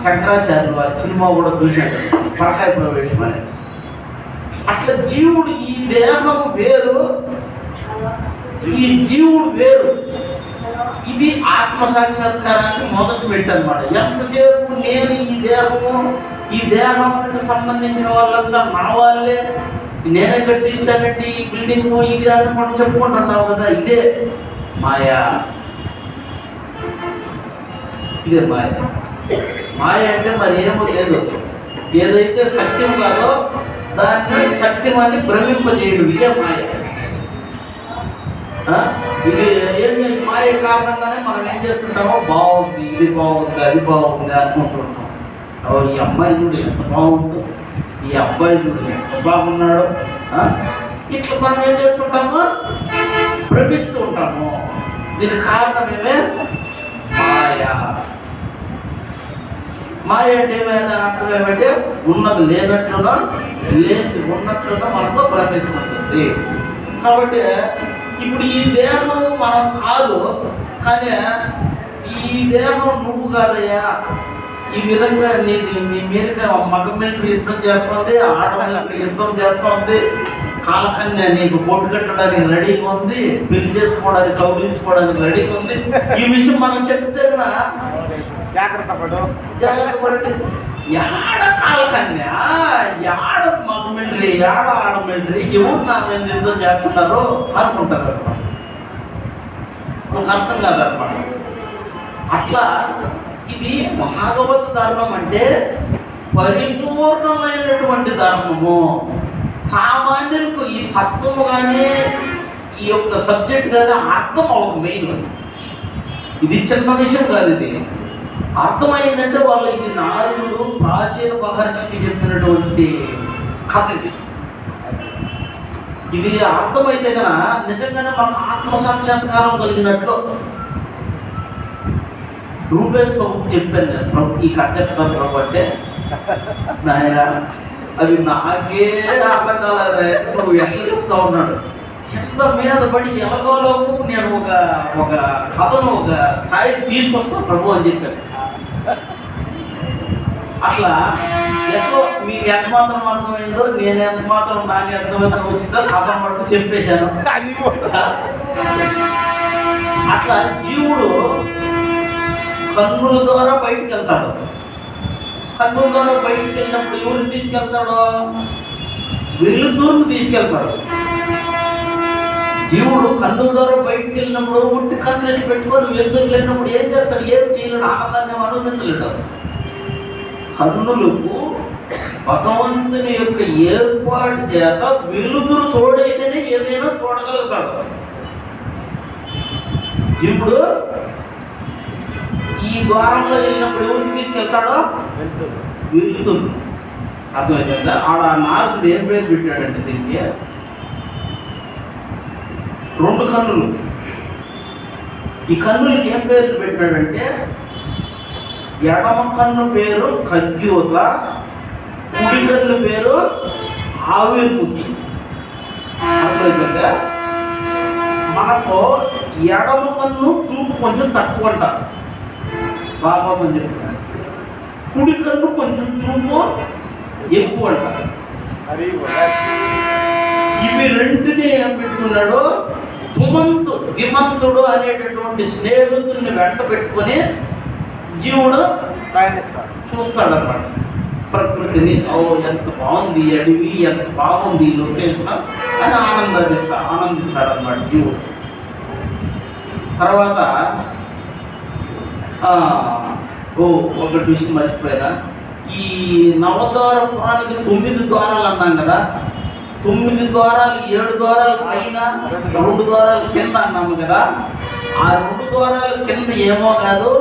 శంకరాచార్య వారి సినిమా కూడా చూశాడు, పరకాయ ప్రవేశం అని. అట్లా జీవుడు ఈ దేహం వేరు, ఈ జీవుడు వేరు. ఇది ఆత్మ సాక్షాత్కారాన్ని మొదటి పెట్టనమాట. ఎంతసేపు నేను ఈ దేహానికి సంబంధించిన వాళ్ళంతా మన వాళ్ళే, నేనే కట్టించానంటే ఈ బిల్డింగ్ ఇది అని మనం చెప్పుకుంటున్నావు కదా, ఇదే మాయా. ఇదే మాయ. మాయ అంటే మరి ఏమో లేదు, ఏదైతే సత్యం కాదో దాన్ని సత్యం అని భ్రమింపజేయడం, ఇదే మాయ. ఇది ఏమి మాయ కారణంగానే మనం ఏం చేస్తుంటామో బాగుంది, ఇది బాగుంది, అది బాగుంది అనుకుంటుంటాం. ఈ అమ్మాయి చూడు ఎంత బాగుందో, ఈ అబ్బాయి చూడు ఎంత బాగున్నాడు, ఇట్లా మనం ఏం చేస్తుంటామో భ్రమిస్తూ ఉంటాము. దీనికి కారణం ఏమే? మాయ. మాయ అంటే ఏమైనా అర్థం ఏమంటే ఉన్నది లేనట్లుగా, లేనిది ఉన్నట్లుగా మనకు భ్రమిస్తుంది. కాబట్టి ఇప్పుడు ఈ దేహం మనం కాదు, కానీ ఈ దేహం నువ్వు కాదయ్యా, ఈ విధంగా నీ మీదుగా మగ మిలిటరీ యుద్ధం చేస్తుంది, ఆడ మిలిటరీ యుద్ధం చేస్తుంది, కాలకన్య నీకు పొట్టు కట్టడానికి రెడీగా ఉంది, పెళ్లి చేసుకోవడానికి కౌలించుకోవడానికి రెడీగా ఉంది. ఈ విషయం మనం చెప్తే జాగ్రత్త పడండి. యాడ కాలకన్య, యాడ మగ మిలిటరీ, యాడ ఆడ మిలిటరీ, ఎవరు నా మీద యుద్ధం చేస్తున్నారు అనుకుంటారు అనమాట. నాకు అర్థం కాదనమాట. అట్లా ఇది భాగవత ధర్మం అంటే పరిపూర్ణమైనటువంటి ధర్మము. సామాన్యులకు ఈ తత్వము కానీ ఈ యొక్క సబ్జెక్ట్ కానీ అర్థం అవ్వదు. మెయిన్ ఇది చిన్న విషయం కాదు, ఇది అర్థమైందంటే వాళ్ళు ఇది నారదుడు ప్రాచీన మహర్షికి చెప్పినటువంటి కథ. ఇది అర్థమైతే కనుక నిజంగానే మనకు ఆత్మ సాక్షాత్కారం కలిగినట్లు. రూపేష్ బాబు చెప్పాను నేను, ప్రభు ఈ కథ చెప్తాను ప్రభు అంటే, నాయన అది నాకే అర్థం కాలేదు, నువ్వు ఎట్లా చెప్తా ఉన్నాడు. ఎంత మీద పడి ఎలాగోలోపు నేను ఒక కథను ఒక స్థాయికి తీసుకొస్తాను ప్రభు అని చెప్పాను. అట్లా ఎట్లో మీకు ఎంత మాత్రం అర్థమైందో, నేను ఎంత మాత్రం నాకు అర్థమైతే వచ్చిందో కథ మటుకు చెప్పేశాను. అట్లా జీవుడు కన్నుల ద్వారా బయటికి వెళ్తాడు. కన్నుల ద్వారా బయటికి వెళ్ళినప్పుడు ఎవరిని తీసుకెళ్తాడు? వెలుతురుని తీసుకెళ్తాడు. జీవుడు కన్నుల ద్వారా బయటికి వెళ్ళినప్పుడు ఒట్టి కన్నులు పెట్టుకొని వెలుతురు లేనప్పుడు ఏం చేస్తాడు? ఏం చేయలేడు, ఆనందాన్ని అనుభవించలేడు. కన్నులకు భగవంతుని యొక్క ఏర్పాటు చేత వెలుతురు తోడైతేనే ఏదైనా చూడగలుగుతాడు. జీవుడు ఈ ద్వారంలో వెళ్ళినప్పుడు ఎవరిని తీసుకెళ్తాడో? వెలుతురు. అర్థమైందా? ఆడ నారదుడు ఏం పేరు పెట్టాడంటే దీనికి, రెండు కన్నులు. ఈ కన్నులకి ఏం పేర్లు పెట్టాడంటే, ఎడమ కన్ను పేరు ఖద్యోత, కుడి కన్ను పేరు ఆవిర్ముఖి. అర్థమైందా? మనకు ఎడమ కన్ను చూపు కొంచెం తక్కువ అంట, బాబా అని చెప్తాను. కుడి కన్ను కొంచెం చూపు ఎక్కువ అంట. ఇవి రెంటిని ఏం పెట్టుకున్నాడు, ధిమంతుడు అనేటటువంటి స్నేహితుడిని వెంట పెట్టుకొని జీవుడు ప్రయాణిస్తాడు, చూస్తాడు అన్నమాట ప్రకృతిని. ఎంత బాగుంది ఈ అడవి, ఎంత బాగుంది ఈ లొకేషన్ అని ఆనందిస్తాడు అన్నమాట జీవుడు. తర్వాత ఒకటి విషయం మర్చిపోయినా, ఈ నవద్వార పురానికి 9 ద్వారాలు అన్నాం కదా. 9 ద్వారాలు, 7 ద్వారాల పైన, 2 ద్వారాలు కింద అన్నాము కదా. ఆ 2 ద్వారాల కింద ఏమో కాదు,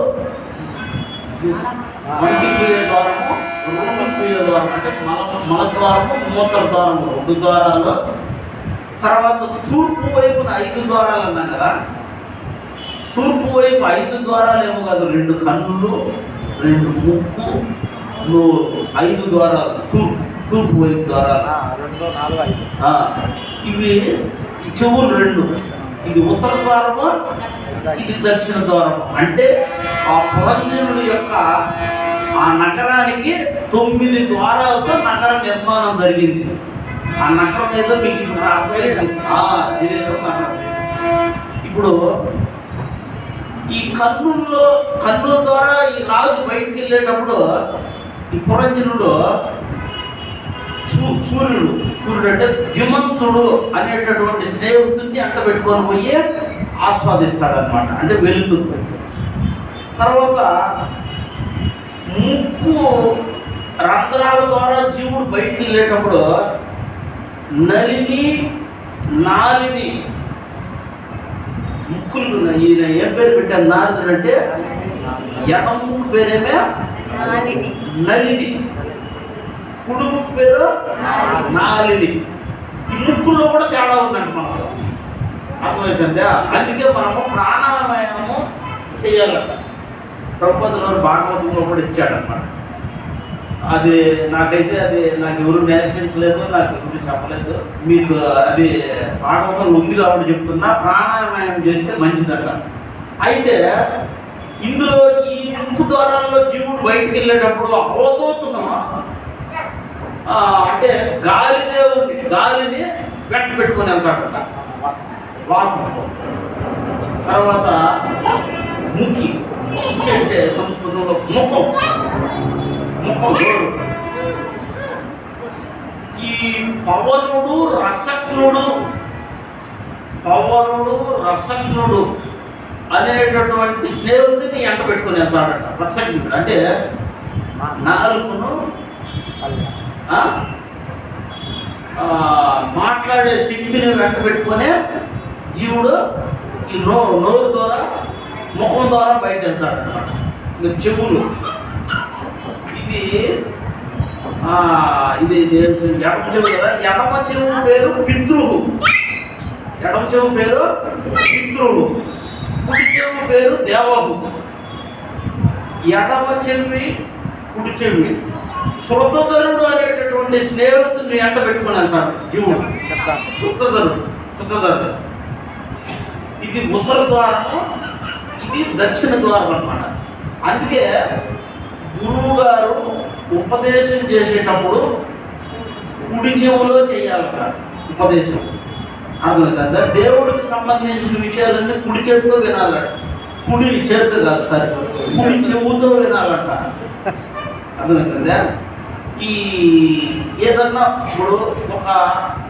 వంటిపోయే ద్వారము, రూపపోయే ద్వారం, అంటే మల ద్వారము, మూత్ర ద్వారము 2 ద్వారాలు. తర్వాత తూర్పు వైపున 5 ద్వారాలు అన్నాం కదా. తూర్పు వైపు 5 ద్వారాలు ఏమో కాదు, 2 కన్నులు, 2 ముక్కు, 5 ద్వారాలు తూర్పు వైపు ద్వారాలు. 2, 4, 5. ఇవి ఈ చెవులు 2, ఇది ఉత్తర ద్వారము, ఇది దక్షిణ ద్వారము. అంటే ఆ పురంజనుడి యొక్క ఆ నగరానికి 9 ద్వారాలతో నగర నిర్మాణం జరిగింది. ఆ నగరం ఏదో మీకు ఇప్పుడు ఈ కన్ను ద్వారా ఈ రాజు బయటికి వెళ్ళేటప్పుడు ఈ పురంజనుడు సూర్యుడు అంటే ధిమంతుడు అనేటటువంటి స్నేహితుడిని అంట పెట్టుకొని పోయి ఆస్వాదిస్తాడనమాట, అంటే వెలుతుంది. తర్వాత ముక్కు రంధ్రాల ద్వారా జీవుడు బయటికి వెళ్ళేటప్పుడు నాలిని ముక్కులు, ఈయన ఏం పేరు పెట్టారు నారదుడు అంటే, ఎడమ ముక్కు పేరేమే నలిని, కుడి ముక్కు పేరు నాలిని. ఈ ముక్కుల్లో కూడా తేడా ఉందండి మనకు, అర్థమైందంటే. అందుకే మనము ప్రాణాయామము చేయాలట. ప్రభుత్వంలో భాగవతంలో కూడా ఇచ్చాడనమాట. అది నాకైతే నాకు ఎవరు నేర్పించలేదు, నాకు ఎవరు చెప్పలేదు. మీకు అది భాగవతంలో ఉంది కాబట్టి చెప్తున్నా, ప్రాణాయామం చేస్తే మంచిదట. అయితే ఇందులో ఈ ముక్కు ద్వారాల్లో జీవుడు బయటికి వెళ్ళేటప్పుడు అవతోతున్నాం, అంటే గాలిని వెంట పెట్టుకొని వెళ్తాడట, వాసన. తర్వాత ముఖి అంటే సంస్కృతంలో ముఖం. ఈ పవనుడు రసజ్ఞుడు అనేటటువంటి స్నేహితుడిని ఎంట పెట్టుకుని వెళ్తాడట. రసజ్ఞుడు అంటే నాలుగును మాట్లాడే శక్తిని వెంట పెట్టుకునే జీవుడు ఈ నోరు ద్వారా, ముఖం ద్వారా బయట వెళ్తాడనమాట. చెవులు, ఇది ఎడమ చెవు కదా. ఎడమ చెవు పేరు పితృహు, కుడి చెవు పేరు దేవహు. ఎడమ చెవి, కుడి చెవి. శృతధరుడు అనేటటువంటి స్నేహితుడిని ఎంట పెట్టుకుని అంటాడు జీవుడు. శృతధరుడు ఇది ఉత్తర ద్వారము, ఇది దక్షిణ ద్వారం అన్నమాట. అందుకే గురువు గారు ఉపదేశం చేసేటప్పుడు కుడి చెవులో చేయాలట ఉపదేశం. అర్థమవుతుందా? దేవుడికి సంబంధించిన విషయాలన్నీ కుడి చేతితో వినాలట, కుడి చేతితో కాదు, కుడి చెవుతో వినాలట. అర్థమవుతుందా? ఈ ఏదన్నా ఇప్పుడు ఒక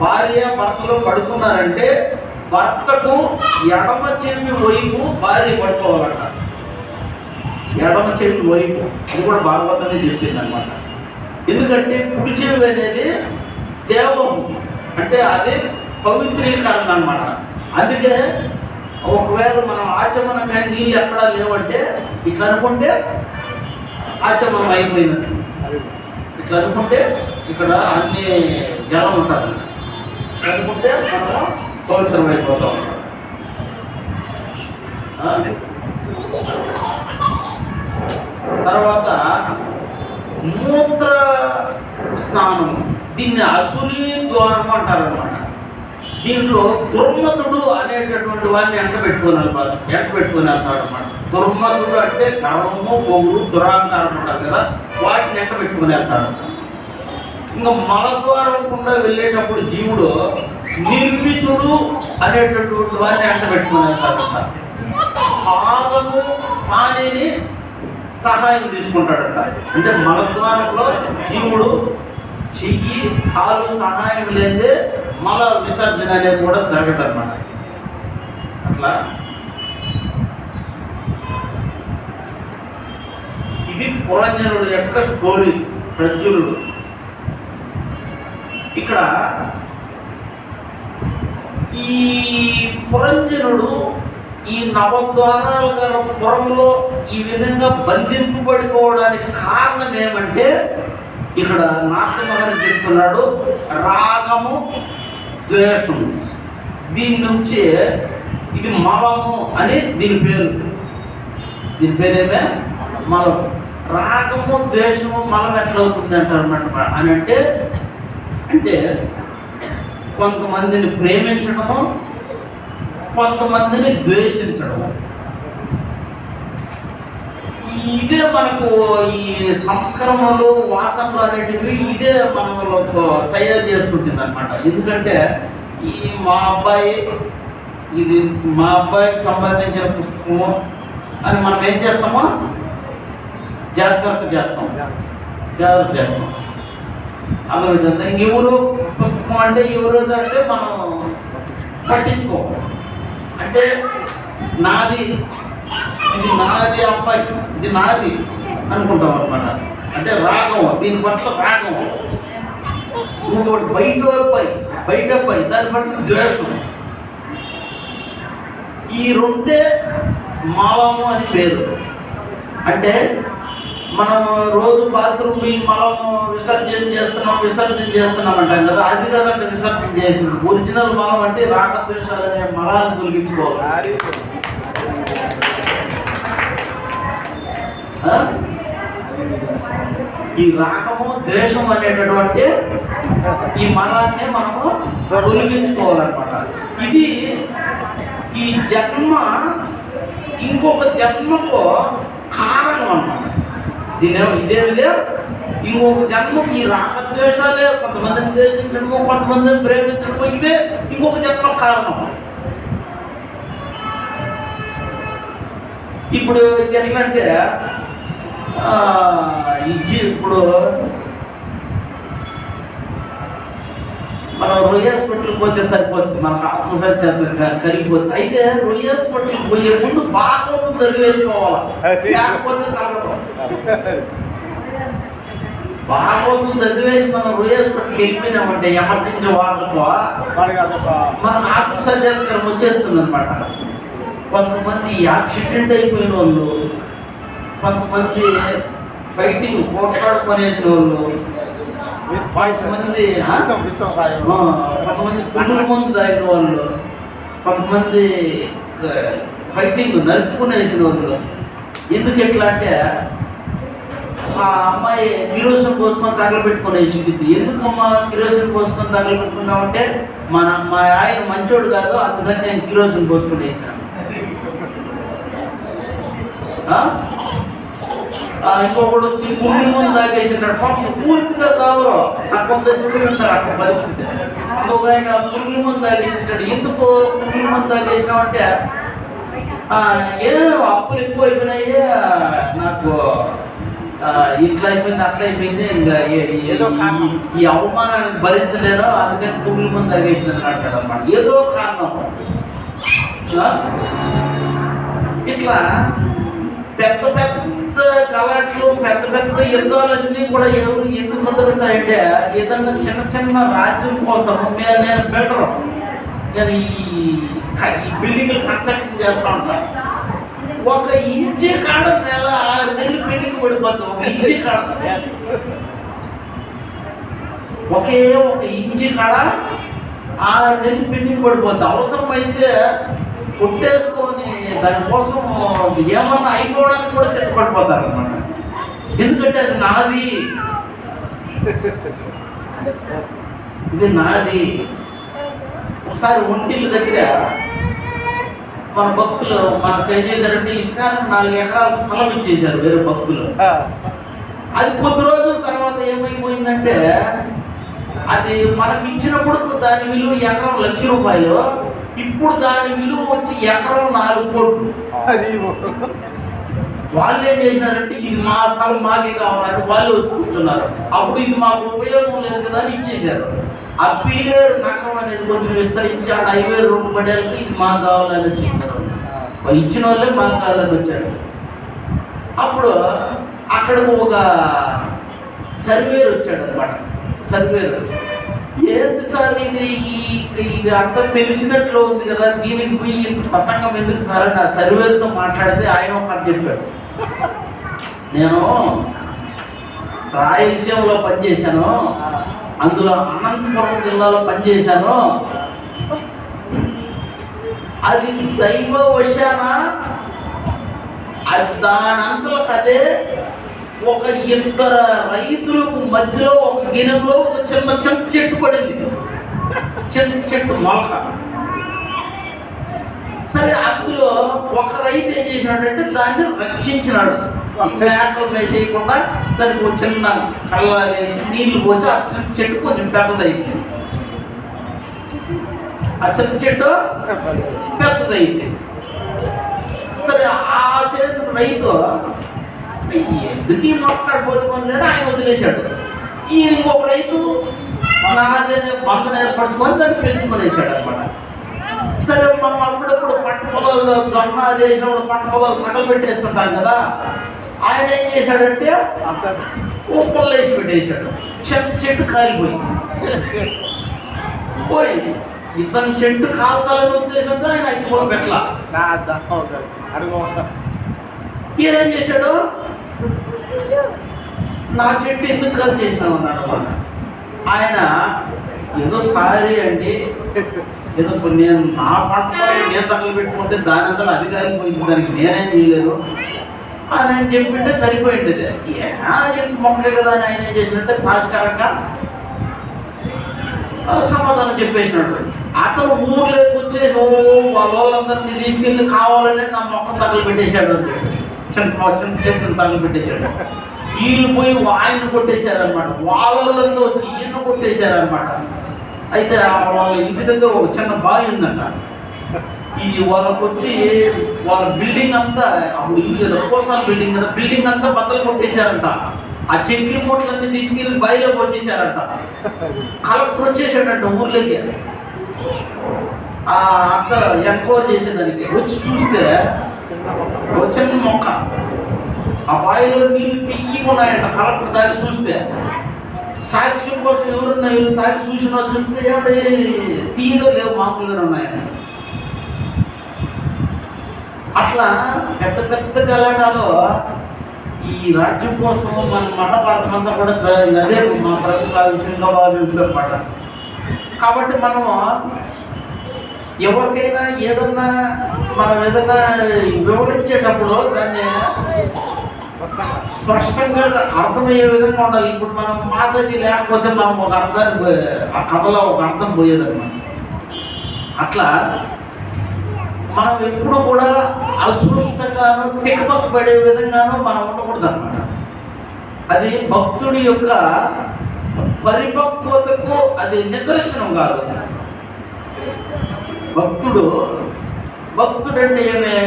భార్య భర్తలో పడుకున్నారంటే భర్తకు ఎడమ చెవి వైపు భార్య పడుకోవాలట. ఎడమ చెవి వైపు, అది కూడా భాగవతమే చెప్పింది అనమాట. ఎందుకంటే కుడి చెవి అనేది దేవము, అంటే అదే పవిత్రీకరణ అనమాట. అందుకే ఒకవేళ మనం ఆచమనం కానీ నీళ్ళు ఎక్కడా లేవంటే ఇట్లా అనుకుంటే ఆచమనం అయిపోయినట్టు. ఇట్లా అనుకుంటే ఇక్కడ అన్ని జలం ఉంటుంది, అనుకుంటే మనము పవిత్రం అయిపోతూ ఉంటాం. తర్వాత మూత్ర స్నానం, దీన్ని అసురీ ద్వారం అంటారనమాట. దీంట్లో దుర్మతుడు అనేటటువంటి వాడిని ఎంట పెట్టుకుని వెళ్తాడు అన్నమాట. దుర్మతుడు అంటే గర్వము, పొగురు, దురాంకారం ఉంటారు కదా, వాటిని ఎంట పెట్టుకుని వెళ్తాడు. ఇంకా మలద్వారం గుండా వెళ్ళేటప్పుడు జీవుడు నిర్మితుడు అనేటటువంటి వాడిని ఎంట పెట్టుకుని వెళ్తాడట. పాదము పానిని సహాయం తీసుకుంటాడట. అంటే మలద్వారంలో జీవుడు చెయ్యి కాలు సహాయం లేదే మల విసర్జన అనేది కూడా జరగదు అన్నమాట. అట్లా ఇది పురంజనుడు యొక్క స్టోరీ. ప్రజ్వలుడు ఇక్కడ ఈ పురంజనుడు ఈ నవద్వారాల గల పురంలో ఈ విధంగా బంధింపబడిపోవడానికి కారణం ఏమంటే, ఇక్కడ నాట్యమహర్షి చెప్తున్నాడు, రాగము, ద్వేషము. దీని నుంచి ఇది మలము అని దీని పేరు. దీని పేరేమే మలం. రాగము, ద్వేషము, మలం ఎట్లా అవుతుంది అంటారు అన్నమాట. అని అంటే కొంతమందిని ప్రేమించడము, కొంతమందిని ద్వేషించడము. ఇదే మనకు ఈ సంస్కరణలు, వాసనలు అనేటివి ఇదే మనలో తయారు చేసుకుంటుంది అనమాట. ఎందుకంటే ఈ మా అబ్బాయికి సంబంధించిన పుస్తకము అని మనం ఏం చేస్తామో జాగ్రత్త చేస్తాం. అదేవిధంగా ఎవరు పుస్తకం అంటే ఎవరు అంటే మనం పట్టించుకోము. అంటే నాది, ఇది నాది, అబ్బాయి ఇది నాది అనుకుంటాం అనమాట. అంటే రాగం, దీని పట్ల రాగం. ఇంకోటి బయట అబ్బాయి దాని పట్ల ద్వేషం. ఈ రెండే మలము అని పేరు. అంటే మనం రోజు బాత్రూమ్ ఈ మలము విసర్జన చేస్తున్నాం అంటాం కదా, అది కదంటే విసర్జన చేసింది. ఒరిజినల్ మలం అంటే రాగద్వేషాలు అనే మలాన్ని తొలగించుకోవాలి. ఈ రాగము, ద్వేషం అనేటటువంటి ఈ మలాన్ని మనము తొలగించుకోవాలన్నమాట. ఇది ఈ జన్మ ఇంకొక జన్మకు కారణం అన్నమాట. ఇదే ఇంకొక జన్మకు ఈ రాగద్వేషాలే, కొంతమందిని ద్వేషించడము, కొంతమందిని ప్రేమించడము, ఇదే ఇంకొక జన్మ కారణం. ఇప్పుడు ఇది ఎట్లంటే ఇప్పుడు మనం రొయ్య హాస్పిటల్కి పోతే సరిపోతుంది, మనకు ఆత్మసాక్షి కరిగిపోతుంది. అయితే రొయ్య హాస్పిటల్కి పోయే ముందు భాగవతం చదివేసుకోవాలి, లేకపోతే కలగదు. భాగవతం చదివేసి మనం రొయ్య హాస్పిటల్కి వెళ్ళిపోయినామంటే ఎమర్జెన్సీ వాళ్ళతో మనకు ఆత్మసర్జకరం వచ్చేస్తుంది అనమాట. కొంతమంది యాక్సిడెంట్ అయిపోయిన వాళ్ళు, కొంతమంది ఫైటింగ్ పోట్లాడుకునేసిన వాళ్ళు, కొంతమంది పురుగుల మందు తాగిన వాళ్ళు, కొంతమంది ఫైటింగ్ నరుపుకునేసిన వాళ్ళు. ఎందుకు ఎట్లా అంటే ఆ అమ్మాయి కిరోసిన్ పోసుకొని తగలబెట్టుకునేసింది. ఎందుకమ్మా కిరోసిన్ పోసుకొని తగలబెట్టుకున్నామంటే మా ఆయన మంచోడు కాదు, అందుకని నేను కిరోసిన్ పోసుకునేసాను. ఇంకొకడు వచ్చి పురుగుల ముందు తాగేసినాడు. పాపం పూర్తిగా కావరు, సగం చచ్చిపోయి ఉంటారు అక్కడ పరిస్థితి. ఇంకొక ఆయన పురుగుల ముందు తాగేసినాడు. ఎందుకు పురుగుల ముందు తాగేసినావు అంటే ఏదో అప్పులు ఎక్కువ అయిపోయినాయి, నాకు ఇట్లా అయిపోయింది, అట్లా అయిపోయింది, ఇంకా ఏదో ఈ అవమానాన్ని భరించలేరు, అందుకని పురుగుల ముందు తాగేసినాడు అంటాడు అన్నమాట. ఏదో కారణం. ఇట్లా పెద్ద పెద్ద కలాట్లు, పెద్ద పెద్ద యుద్ధాలన్నీ కూడా ఎవరు ఎందుకు మొదలుతాయంటే ఏదన్నా చిన్న చిన్న రాజ్యం కోసం నేను బెటర్, నేను ఈ బిల్డింగ్లు కన్స్ట్రక్షన్ చేస్తూ ఉంటాను. ఒక ఇంచి కాడ నెల 6 నెలలు పెళ్లికి పడిపోతాం. ఒక ఇంచి కాడ, ఒకే ఒక ఇంచి కాడ 6 నెలలు పెళ్లికి పడిపోతాం. అవసరం అయితే కొట్టేసుకొని దానికోసం ఏమన్నా అయిపోవడానికి కూడా సిద్ధపడిపోతారు అన్నమాట. ఎందుకంటే అది నాది, ఇది నాది. ఒకసారి ఒంటిల్లు దగ్గర మన భక్తులు మనకు ఏం చేశారంటే ఇస్కాన్ 4 ఎకరాల స్థలం ఇచ్చేశారు వేరే భక్తులు. అది కొద్ది రోజుల తర్వాత ఏమైపోయిందంటే అది మనకి ఇచ్చినప్పుడు దాని విలువ ఎకరం ₹1,00,000. ఇప్పుడు దాని విలువ వచ్చి ఎకరం 4 కోట్లు. వాళ్ళు ఏం చేసినారంటే ఇది మా స్థలం మాకే కావాలంటే వాళ్ళు వచ్చి కూర్చున్నారు. అప్పుడు ఇది మాకు ఉపయోగం లేదు కదా అని ఇచ్చేశారు. ఆ పీలేరు నగరం అనేది కొంచెం విస్తరించి ఆ హైవే రోడ్డు పడేళ్ళకి ఇది మాకు కావాలని వచ్చారు. వాళ్ళు ఇచ్చిన వాళ్ళే మాకు కావాలని వచ్చారు. అప్పుడు అక్కడికి ఒక సర్వేర్ వచ్చాడు అనమాట. సర్వేర్ ఏంటి సార్ ఇది అంతా తెలిసినట్లు ఉంది కదా, దీనికి పోయి ఇంత పతంగం ఎందుకు సార్ అని ఆ సర్వేర్తో మాట్లాడితే ఆయన ఒకటి చెప్పాడు. నేను రాయలసీమలో పనిచేశాను, అందులో అనంతపురం జిల్లాలో పనిచేశాను. అది దైవ వశాన అది దానంతలకు అదే ఒక 2 రైతులకు మధ్యలో ఒక గిన్నెలో ఒక చిన్న చింత చెట్టు పడింది. చింత చెట్టు మొలక. సరే అందులో ఒక రైతు ఏం చేసినాడంటే దాన్ని రక్షించినాడు. మేకలు వేసేయకుండా దానికి ఒక చిన్న కళ్ళ వేసి నీళ్లు పోసి ఆ చింత చెట్టు కొంచెం పెద్దదైంది. ఆ చింత చెట్టు పెద్దదైంది. సరే ఆ చెట్టు రైతు ఎందుకు మాట్లాడిపోతుంది ఆయన వదిలేశాడు. ఈయన ఇంకొక రైతు నాదే బంధన ఏర్పరచుకొని దాన్ని పెంచుకొనేసాడు అనమాట. సరే మనం అప్పుడప్పుడు పంట పొలాలు జొన్న చేసినప్పుడు పంట పొలాలు తగలు పెట్టేస్తుంటాం కదా, ఆయన ఏం చేశాడంటే ఉప్పలు వేసి పెట్టేశాడు. చెట్టు కాలిపోయింది. ఇతను చెట్టు కాల్చాలని ఉద్దేశంతో ఆయన అగ్గిపొల పెట్టలా. ఈయనేం చేశాడు, నా చెట్టు ఎందుకు కాల్ చేసినావు అన్నాడు అన్నమాట. ఆయన ఏదో సారీ అండి, ఏదో నేను నా పంట నేను తగలు పెట్టుకుంటే దాని అంతా అది కాలిపోయింది, దానికి నేనేం చేయలేదు అని ఆయన చెప్పింటే సరిపోయింది. చెప్పి మొక్కే కదా అని ఆయన ఏం చేసినట్టే తాష్కరంగా సమాధానం చెప్పేసినాడు. అతను ఊర్లోకి వచ్చేసి వాళ్ళందరినీ తీసుకెళ్ళి కావాలనే నా మొక్కను తగలు పెట్టేశాడు అని చెప్పి చిన్న చెట్టును తగలు పెట్టేశాడు. వీళ్ళు పోయి ఆయన కొట్టేశారనమాట. వాళ్ళంతా వచ్చి ఈయన కొట్టేశారనమాట. అయితే వాళ్ళ ఇంటి దగ్గర ఒక చిన్న బావి ఉందంట. వాళ్ళకు వచ్చి వాళ్ళ బిల్డింగ్ అంతా అప్పుడు ఇల్లు కోసాల బిల్డింగ్ కదా, బిల్డింగ్ అంతా బద్దలు కొట్టేశారంట. ఆ చక్కెర మూటలన్నీ తీసుకెళ్ళి బావిలో పోసేశారంట. కలెక్టర్ వచ్చేసాడంట ఊర్లోకి అంత ఎంక్వైరీ చేసేదానికి. వచ్చి చూస్తే ఒక చిన్న మొక్క ఆ బావిలో నీళ్ళు తీయకున్నాయంట. కలెక్టర్ తాగి చూస్తే సాక్ష్యం కోసం ఎవరున్నా వీళ్ళు తాగి చూసిన వాళ్ళు చూస్తే ఏమంటే తీయగా లేవు, మామూలుగా ఉన్నాయంట. అట్లా పెద్ద పెద్ద గలాటాలో ఈ రాజ్యం కోసం మన మహాభారతం అంతా కూడా అదే మా ప్రభుత్వ విషయంగా భావించమాట. కాబట్టి మనము ఎవరికైనా ఏదన్నా మనం ఏదన్నా వివరించేటప్పుడు దాన్ని స్పష్టంగా అర్థమయ్యే విధంగా ఉండాలి. ఇప్పుడు మనం మాతకి లేకపోతే మనం ఒక అర్థాన్ని ఆ కథలో ఒక అర్థం పోయేదన్నమాట. అట్లా మనం ఎప్పుడు కూడా అస్పృష్టంగాను తికమక పడే విధంగానూ మనం ఉండకూడదు అన్నమాట. అది భక్తుడి యొక్క పరిపక్వతకు అది నిదర్శనం కాదు. భక్తుడు అంటే ఏమే,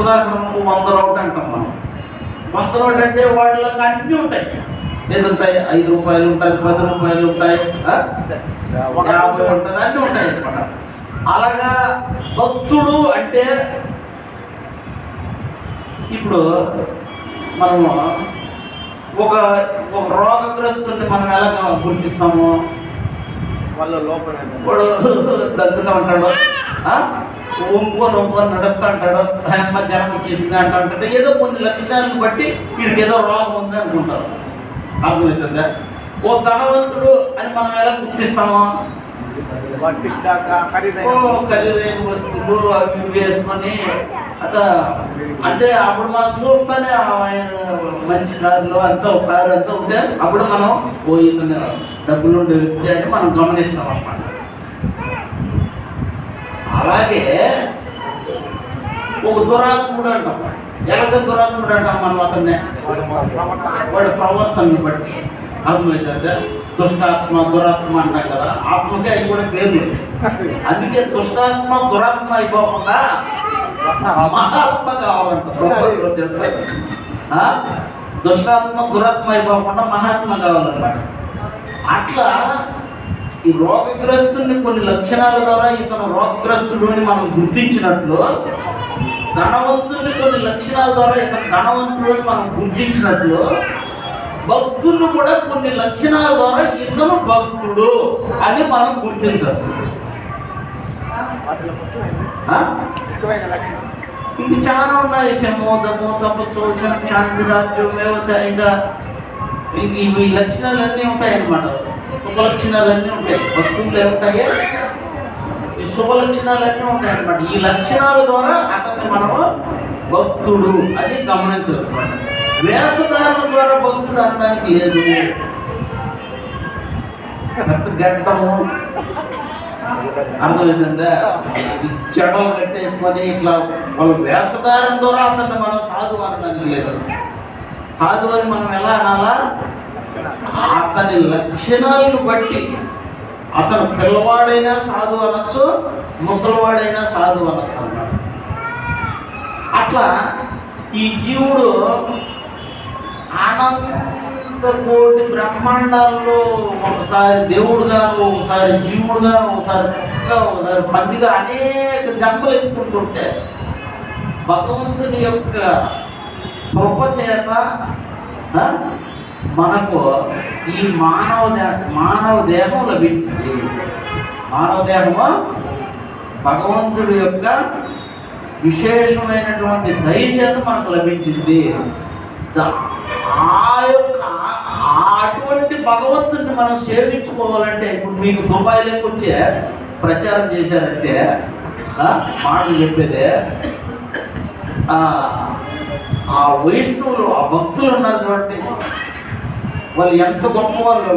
ఉదాహరణకు 100 రూపాయలు అంటాం మనం. 100 రూపాయలు అంటే వాటిలో అన్నీ ఉంటాయి. ఏదుంటాయి, 5 రూపాయలు ఉంటాయి, 10 రూపాయలు ఉంటాయి, 50 ఉంటుంది, అన్నీ ఉంటాయి అన్నమాట. అలాగా భక్తుడు అంటే ఇప్పుడు మనము ఒక రోగగ్రస్తుని మనం ఎలా గుర్తిస్తాము? వాళ్ళ లోపల వాడు దగ్గుతూ ఉంటాడు, ఒంపుకొని నడుస్తూ ఉంటాడు, జనం వచ్చేసింది అంటుంటే ఏదో కొన్ని లక్షణాలను బట్టి వీడికి ఏదో రోగం ఉంది అనుకుంటారు. అర్థమవుతుందా? ఓ ధనవంతుడు అని మనం ఎలా గుర్తిస్తాము? ఖరీదైన వస్తువులు అవి వేసుకొని అంటే అప్పుడు మనం చూస్తానే ఆయన మంచి కారులో అంతా ఒక కారు అంతా ఉంటే అప్పుడు మనం ఇతను డబ్బులు ఉండే వ్యక్తి అని మనం గమనిస్తాం అన్నమాట. అలాగే ఒక దురాత్ముడు అంటాం. ఎలాగ దురాత్ముడు అంటాం మనం అతన్నే? వాడి ప్రవర్తనని బట్టి. అర్థమైతే దుష్టాత్మ దురాత్మ అంటాం కదా, ఆత్మకి అవి కూడా పేర్లు. అందుకే దుష్టాత్మ దురాత్మ అయిపోకుండా మహాత్మ కావాలంట. దుష్టాత్మ దురాత్మ అయిపోకుండా మహాత్మ కావాలన్నమాట. అట్లా ఈ రోగగ్రస్తుని కొన్ని లక్షణాల ద్వారా ఇతను రోగగ్రస్తుడు అని మనం గుర్తించినట్లు, ధనవంతుని కొన్ని లక్షణాల ద్వారా ఇతను ధనవంతుడు అని మనం గుర్తించినట్లు, భక్తులు కూడా కొన్ని లక్షణాల ద్వారా ఇతను భక్తుడు అని మనం గుర్తించవచ్చు. ఇంక చాలా ఉన్నాయి. శమోదము, తపస్సు, శాంతి, రాజ్యం, ఇంకా ఈ లక్షణాలన్నీ ఉంటాయన్నమాట. శుభ లక్షణాలన్నీ ఉంటాయి. భక్తులు ఏముంటాయి? శుభ లక్షణాలన్నీ ఉంటాయన్నమాట. ఈ లక్షణాల ద్వారా అతన్ని మనము భక్తుడు అని గమనించవచ్చు. వేషధారణ ద్వారా భక్తుడు అనడానికి లేదు. గడ్డము అర్థమైందా? చెడలు కట్టేసుకొని ఇట్లా వాళ్ళ వేషధారణ ద్వారా అతన్ని మనం సాధువు అనడానికి లేదు. సాధువు అని మనం ఎలా అనాలా? అతని లక్షణాలను బట్టి. అతను పిల్లవాడైనా సాధువు అనొచ్చు, ముసలివాడైనా సాధువు అనొచ్చు అన్నాడు. అట్లా ఈ జీవుడు అనంత కోటి బ్రహ్మాండాల్లో ఒకసారి దేవుడుగాను, ఒకసారి జీవుడుగాను, ఒకసారి పందిగా అనేక జన్మలు ఎత్తుకుంటుంటే భగవంతుని యొక్క కృప చేత మనకు ఈ మానవ దేహం లభించింది. మానవ దేహము భగవంతుడి యొక్క విశేషమైనటువంటి దయ చేత మనకు లభించింది. అటువంటి భగవంతుడిని మనం సేవించుకోవాలంటే, ఇప్పుడు మీకు దుబాయ్లోకి వచ్చే ప్రచారం చేశారంటే మాటలు చెప్పేదే, ఆ వైష్ణవులు, ఆ భక్తులు ఉన్నటువంటి వాళ్ళు ఎంత గొప్ప వాళ్ళు.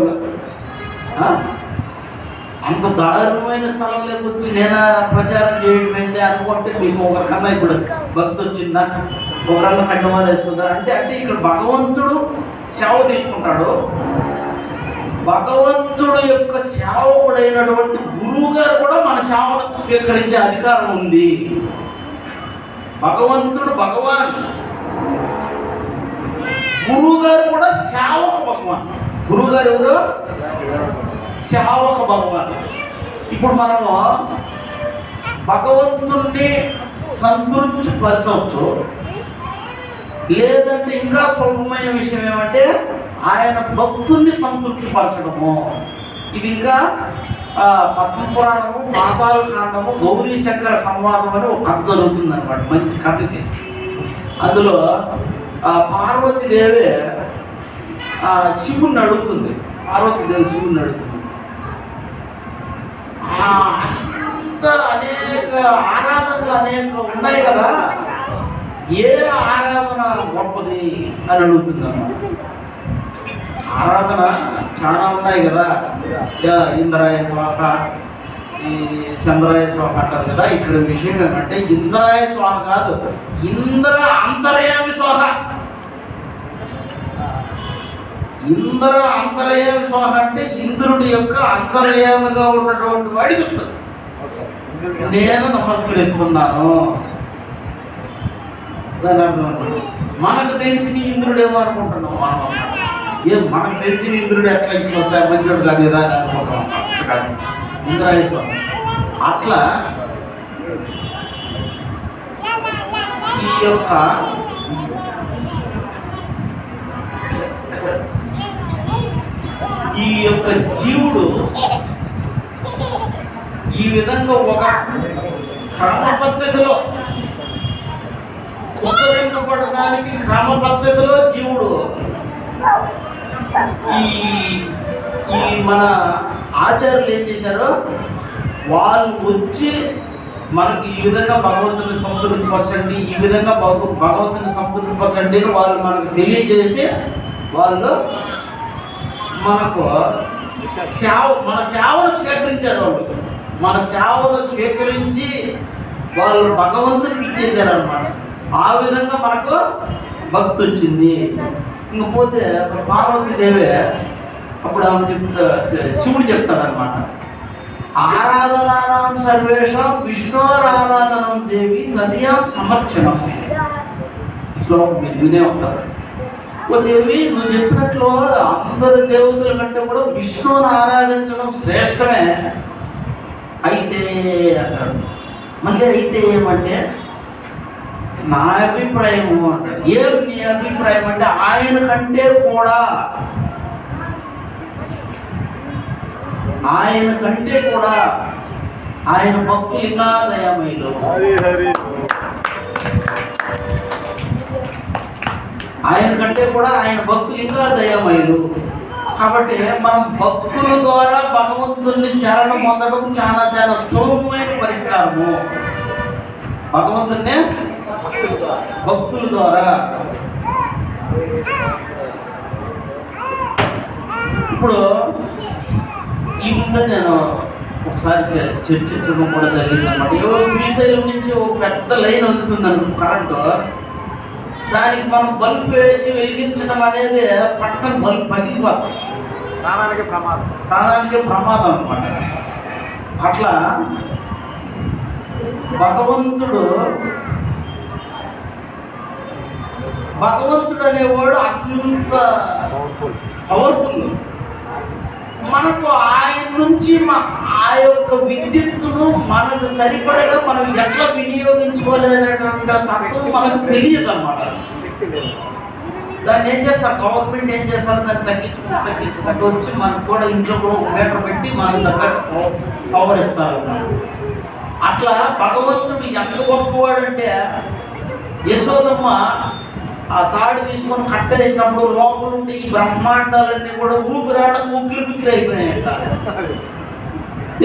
అంత దారుణమైన స్థలంలోకి వచ్చి నేను ప్రచారం చేయడమైంది అనుకుంటే మీకు ఒక కన్నా ఇప్పుడు భక్తి వచ్చిందా, ఒకరన్నా కండమాలు వేసుకుందా అంటే ఇక్కడ భగవంతుడు సేవ తీసుకుంటాడు. భగవంతుడు యొక్క సేవకుడైనటువంటి గురువు గారు కూడా మన సేవను స్వీకరించే అధికారం ఉంది. భగవంతుడు భగవాన్, గురువు గారు కూడా సేవక భగవాన్. గురువు గారు ఎవరు? సేవక భగవాన్. ఇప్పుడు మనము భగవంతుణ్ణి సంతృప్తి పరచవచ్చు. లేదంటే ఇంకా సులభమైన విషయం ఏమంటే ఆయన భక్తుల్ని సంతృప్తి పరచడము. ఇది ఇంకా పద్మపురాణము, పాతాళ కాండము, గౌరీ శంకర సంవాదం అని ఒక కథ జరుగుతుంది అనమాట. మంచి కథ ఇది. అందులో పార్వతీదేవి శివుణ్ణి అడుగుతుంది. పార్వతీదేవి శివుణ్ణి అడుగుతుంది, అంత అనేక ఆరాధనలు అనేక ఉన్నాయి కదా, ఏ ఆరాధన గొప్పది అని అడుగుతున్నాను. ఆరాధన చాలా ఉన్నాయి కదా, ఇంద్రాయ స్వాహ, ఈ చంద్రాయ స్వాహ అంటారు కదా. ఇక్కడ విషయం ఏమంటే ఇంద్రాయ స్వాహ కాదు, ఇంద్ర అంతర్యామి స్వాహ. ఇంద్ర అంతర్యామి స్వాహ అంటే ఇంద్రుడి యొక్క అంతర్యామిగా ఉన్నటువంటి వాడికి ఉంటుంది. నేను నమస్కరిస్తున్నాను. మనకు తెలిసిన ఇంద్రుడేమో అనుకుంటున్నాం మనం. మనకు తెలిసిన ఇంద్రుడు ఎట్లా ఇచ్చి మంచివాడు కాదు కదా అని అనుకుంటున్నాం. ఇంద్రాయ స్వామి అట్లా ఈ యొక్క జీవుడు ఈ విధంగా ఒక క్రమ పద్ధతిలో ఉద్ధరింపబడడానికి క్రమ పద్ధతిలో జీవుడు ఈ మన ఆచార్యులు ఏం చేశారో, వాళ్ళు వచ్చి మనకి ఈ విధంగా భగవంతుని సంతృప్తిపరచండి, ఈ విధంగా భగవంతుని సంతృప్తిపరచండి అని వాళ్ళు మనకు తెలియజేసి వాళ్ళు మనకు మన సేవను స్వీకరించారు. వాళ్ళు మన సేవను స్వీకరించి వాళ్ళు భగవంతునికి ఇచ్చేసారనమాట. ఆ విధంగా మనకు భక్తి వచ్చింది. ఇంకపోతే పార్వతీదేవి అప్పుడు ఆమె శివుడు చెప్తాడనమాట, ఆరాధనానాం సర్వేషాం విష్ణోరారాధనం దేవి నదియాం సమర్చనం. శ్లోకం మీరు వినే ఉంటారు. ఓ దేవి, నువ్వు చెప్పినట్లు అందరి దేవతల కంటే కూడా విష్ణువుని ఆరాధించడం శ్రేష్టమే. అయితే అంటాడు. మళ్ళీ అయితే ఏమంటే నా అభిప్రాయము అంటాడు. ఏం నీ అభిప్రాయం అంటే ఆయన కంటే కూడా ఆయన భక్తులు ఇంకా దయామయులు. హరి హరి ఆయన కంటే కూడా ఆయన భక్తులు ఇంకా దయామయులు. కాబట్టి మనం భక్తుల ద్వారా భగవంతుని శరణ పొందడం చాలా చాలా సులభమైన పరిష్కారము. భగవంతుని భక్తుల ద్వారా. ఇప్పుడు ఈ ముందు నేను ఒకసారి చర్చించడం కూడా జరిగింది అనమాట. ఏవో శ్రీశైలం నుంచి ఒక పెద్ద లైన్ అందుతుంది కరెంటు. దానికి మనం బల్బు వేసి వెలిగించడం అనేది పట్టణ బల్బు పగిలిపోతుంది, ప్రాణానికి ప్రమాదం అనమాట. అట్లా భగవంతుడు అనేవాడు అంత పవర్ఫుల్. మనకు ఆయన నుంచి ఆ యొక్క విద్యుత్తును మనకు సరిపడగా మనం ఎట్లా వినియోగించుకోలేనటువంటి తత్వం మనకు తెలియదు అన్నమాట. దాన్ని ఏం చేస్తారు, గవర్నమెంట్ ఏం చేస్తారు, దాన్ని తగ్గించుకుంటూ వచ్చి మనకు కూడా ఇంట్లో కూడా ఒక మీటర్ పెట్టి మనకు తగ్గట్టు పవర్ ఇస్తారు. అట్లా భగవంతుడు ఎంత గొప్పవాడంటే యశోదమ్మ ఆ తాడు తీసుకొని కట్టేసినప్పుడు లోపల ఉండి ఈ బ్రహ్మాండాలన్నీ కూడా ఊపిరాడకు ఉక్కిరి అయిపోయాయంట.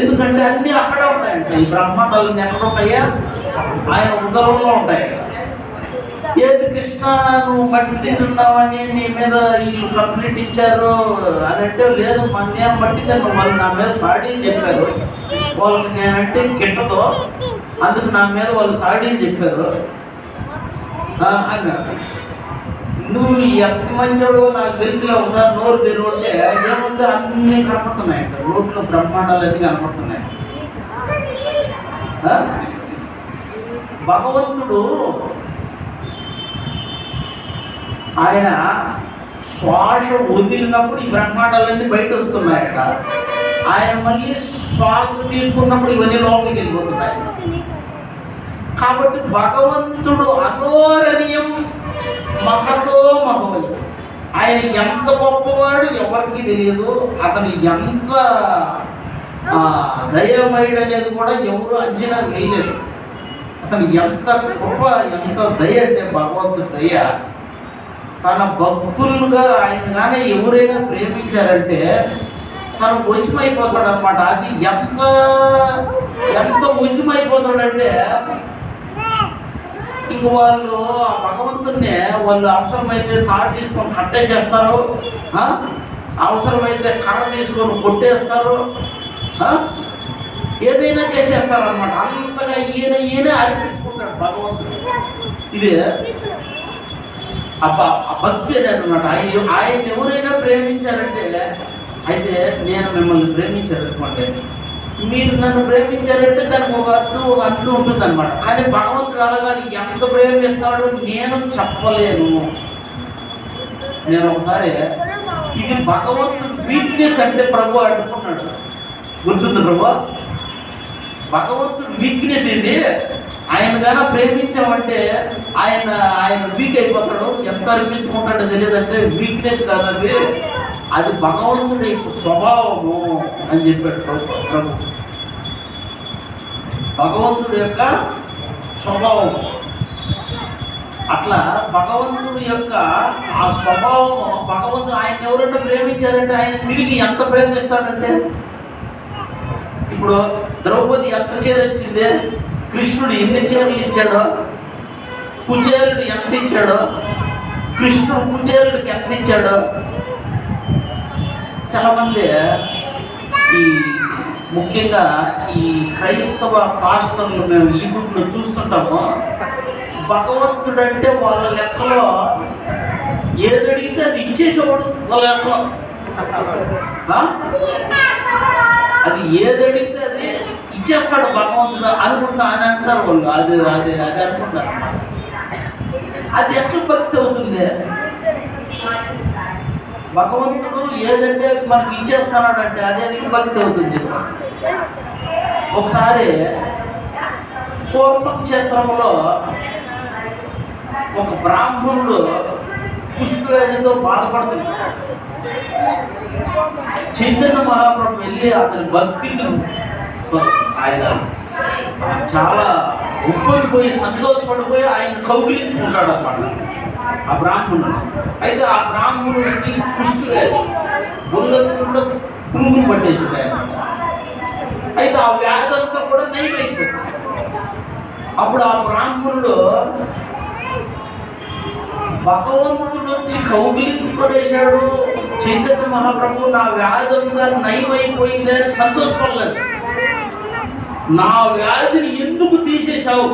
ఎందుకంటే అన్నీ అక్కడే ఉంటాయంట. ఈ బ్రహ్మాండాలన్నీ ఎక్కడ ఉంటాయా, ఆయన ఉదరంలో ఉంటాయి. ఏది కృష్ణ నువ్వు మట్టి తింటున్నావని నీ మీద వీళ్ళు కంప్లీట్ ఇచ్చారు అని అంటే, లేదు నేను మట్టి తిన్నాను, వాళ్ళు నా మీద సాడీ అని చెప్పారు. వాళ్ళకి నేనంటే కిట్టదు, అందుకు నా మీద వాళ్ళు సాడీ అని చెప్పారు అన్నారు. నువ్వు ఎంత మంచోడు నాకు తెలిసిన ఒకసారి నోరు తెరువుంటే ఏముంది, అన్ని కనపడుతున్నాయి. నోట్లో బ్రహ్మాండాలు అన్నీ కనపడుతున్నాయి. భగవంతుడు ఆయన శ్వాస వదిలినప్పుడు ఈ బ్రహ్మాండాలన్నీ బయట వస్తున్నాయట. ఆయన మళ్ళీ శ్వాస తీసుకున్నప్పుడు ఇవన్నీ లోపలికి వెళ్ళిపోతున్నాయి. కాబట్టి భగవంతుడు అఘోరణీయం మహతో మహోయ. ఆయన ఎంత గొప్పవాడు ఎవరికి తెలియదు. అతను ఎంత దయమయుడు అనేది కూడా ఎవరు అంచనా వేయలేదు. అతను ఎంత గొప్ప, ఎంత దయ అంటే భగవంతుడి దయ. తన భక్తులుగా ఆయన కానీ ఎవరైనా ప్రేమించారంటే తను వశమైపోతాడు అనమాట. అది ఎంత వశమైపోతాడంటే ఇంక వాళ్ళు ఆ భగవంతుడిని వాళ్ళు అవసరమైతే తాడు తీసుకొని కట్టేసేస్తారు, అవసరమైతే కర్ర తీసుకొని కొట్టేస్తారు, ఏదైనా చేసేస్తారు అనమాట. అంతగా ఈయన అర్పించుకుంటాడు భగవంతుడు. ఇది ఆ భక్తి అనేది అనమాట. ఆయన ఎవరైనా ప్రేమించారంటే, అయితే నేను మిమ్మల్ని ప్రేమించారనుకోండి, మీరు నన్ను ప్రేమించారంటే దానికి ఒక అర్థం ఉంటుంది అనమాట. కానీ భగవంతుడు అలాగా ఎంత ప్రేమిస్తాడో నేను చెప్పలేను. నేను ఒకసారి ఇది భగవంతుడు వీక్నెస్ అంటే ప్రభు అడుగుతున్నాడు, గుర్తుంది ప్రభు. భగవంతుడు వీక్నెస్ ఇది. ఆయన కానీ ప్రేమించామంటే ఆయన వీక్ అయిపోతాడు. ఎంత అర్పించుకుంటాడో తెలియదంటే వీక్నెస్ కాదు అది, అది భగవంతుడి స్వభావము అని చెప్పాడు ప్రభు. భగవంతుడి యొక్క స్వభావం అట్లా. భగవంతుడి యొక్క ఆ స్వభావం, భగవంతుడు ఆయన ఎవరైనా ప్రేమించారంటే ఆయన తిరిగి ఎంత ప్రేమిస్తాడంటే, ఇప్పుడు ద్రౌపది ఎంత చీర ఇచ్చింది, కృష్ణుడు ఎన్ని చీరలు ఇచ్చాడో, కుచేరుడు ఎంత ఇచ్చాడో, కృష్ణుడు కుచేరుడికి ఎంత ఇచ్చాడో. చాలామంది ఈ ముఖ్యంగా ఈ క్రైస్తవ పాస్టర్లు మేము యూట్యూబ్లో చూస్తుంటాము. భగవంతుడంటే వాళ్ళ లెక్కలో ఏది అడిగితే అది ఇచ్చేసేవాడు. వాళ్ళ లెక్కలో అది ఏది అడిగితే అది ఇచ్చేస్తాడు భగవంతుడు అనుకుంటా అని అంటారు వాళ్ళు. అది అది అది అనుకుంటారు. అది ఎట్లా భక్తి అవుతుంది? భగవంతుడు ఏదంటే మనకి ఇచ్చేస్తున్నాడంటే అదే భక్తి అవుతుంది. ఒకసారి పూర్వక్షేత్రంలో ఒక బ్రాహ్మణుడు కుష్ఠవ్యాధితో బాధపడుతుంది. చైతన్య మహాప్రభు వెళ్ళి అతని భక్తికి ఆయన చాలా ఉప్పొంగిపోయి సంతోషపడిపోయి ఆయన కౌగిలించుకుంటాడు అన్నమాట ఆ బ్రాహ్మణుడు. అయితే ఆ బ్రాహ్మణుడికి కుష్ఠవ్యాధి ఒళ్ళంతా పురుగులు పట్టేసి అయితే ఆ వ్యాధి అంతా కూడా నయమైపోయింది. అప్పుడు ఆ బ్రాహ్మణుడు భగవంతుడు వచ్చి కౌగిలించుకొనేశాడు చైతన్య మహాప్రభు, నా వ్యాధి అంతా నయమైపోయింది అని సంతోషపడలేదు. నా వ్యాధిని ఎందుకు తీసేశావు?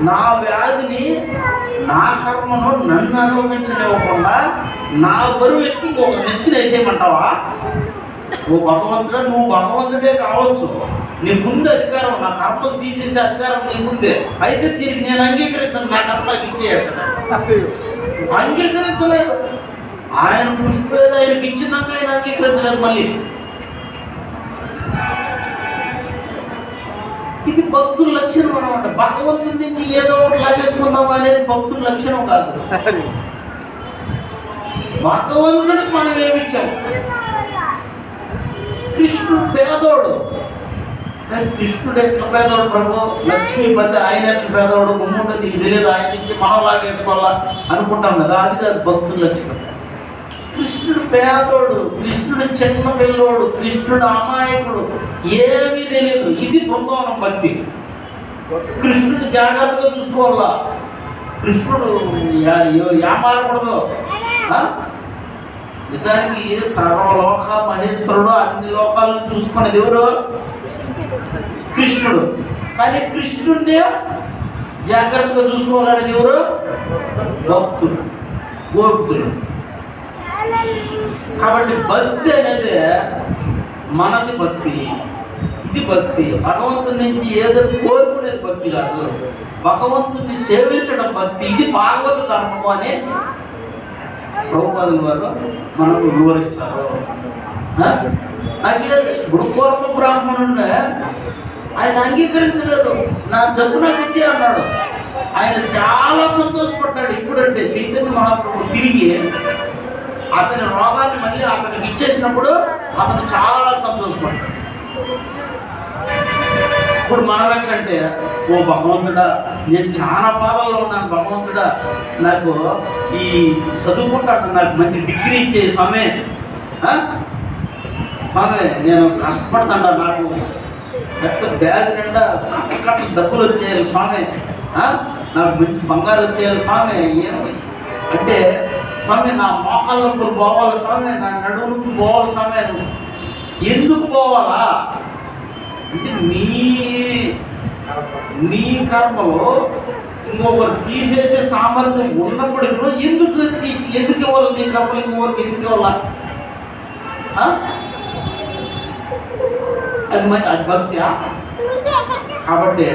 నా వ్యాధిని నా కర్మను నన్ను అనుభవించనివ్వకుండా నా బరువు ఎత్తి ఇంకొక నెత్తిని వేసేయమంటావా? ఓ భగవంతుడా, నువ్వు భగవంతుడే కావచ్చు, నీ ముందు అధికారం, నా కర్మను తీసేసే అధికారం నీ ముందే. అయితే దీనికి నేను అంగీకరించను, నా కర్మకి ఇచ్చేయట. అంగీకరించలేదు. ఆయన పుష్పేద ఆయనకి ఇచ్చిందాక ఆయన అంగీకరించలేదు. మళ్ళీ ఇది భక్తుల లక్షణం అనమాట. భగవంతుడి నుంచి ఏదో ఒకటి లాగేసుకుందాం అనేది భక్తుల లక్షణం కాదు. భగవంతుడికి మనం ఏమిచ్చాం? కృష్ణుడు పేదోడు. కృష్ణుడు ఎట్లా పేదోడు ప్రభు? లక్ష్మీపతి ఆయన ఎట్లా పేదోడు? గుమ్ముంటే నీకు తెలియదు, ఆయన నుంచి మనం లాగేసుకోవాలా అనుకుంటాం కదా. అది కాదు భక్తుల లక్షణం. కృష్ణుడు పేదోడు, కృష్ణుడు చిన్న పిల్లోడు, కృష్ణుడు అమాయకుడు, ఏమీ తెలియదు. ఇది బృందావనం భక్తి. కృష్ణుడు జాగ్రత్తగా చూసుకోవాలా. కృష్ణుడు ఏమారకూడదు. నిజానికి సర్వలోక మహేశ్వరుడు, అన్ని లోకాలను చూసుకునేది ఎవరు? కృష్ణుడు. కానీ కృష్ణుడినే జాగ్రత్తగా చూసుకోవాలనేది ఎవరు? భక్తుడు, గోపికులు. కాబట్టి భక్తి అనేది మనది భక్తి. ఇది భక్తి. భగవంతుని నుంచి ఏదో కోరుకునేది భక్తి కాదు, భగవంతుని సేవించడం భక్తి. ఇది భాగవత ధర్మము అని ప్రభుపాదుల వారు మనకు వివరిస్తారు. నాకే ఇప్పుడు పూర్వ బ్రాహ్మణుడిని ఆయన అంగీకరించలేదు. నా జబ్బు నాకు ఇచ్చే అన్నాడు. ఆయన చాలా సంతోషపడ్డాడు. ఇప్పుడంటే చైతన్య మహాప్రభు తిరిగి అతని రోగాన్ని మళ్ళీ అతనికి ఇచ్చేసినప్పుడు అతను చాలా సంతోషపడ్డాడు. ఇప్పుడు మనం ఏంటంటే, ఓ భగవంతుడా, నేను చాలా బాధల్లో ఉన్నాను, భగవంతుడా నాకు ఈ చదువుకుంటాడు, నాకు మంచి డిగ్రీ ఇచ్చే స్వామి, స్వామి నేను కష్టపడతాడా, నాకు పెద్ద బ్యాగ్ నిండా కట్ట డబ్బులు వచ్చేయాలి స్వామి, నాకు మంచి బంగారు వచ్చేయాలి స్వామి అంటే, స్వామి నా మోకాళ్ళ నొప్పులు పోవాలి స్వామి, నా నడుము నొప్పి పోవాలి స్వామి. ఎందుకు పోవాలా అంటే, నీ కర్మలో ఇంకొకరు తీసేసే సామర్థ్యం ఉన్నప్పటికీ కూడా ఎందుకు ఇవ్వాలి? నీ కర్మలు ఇంకొకరికి ఎందుకు ఇవ్వాలా? అది భక్తి. కాబట్టి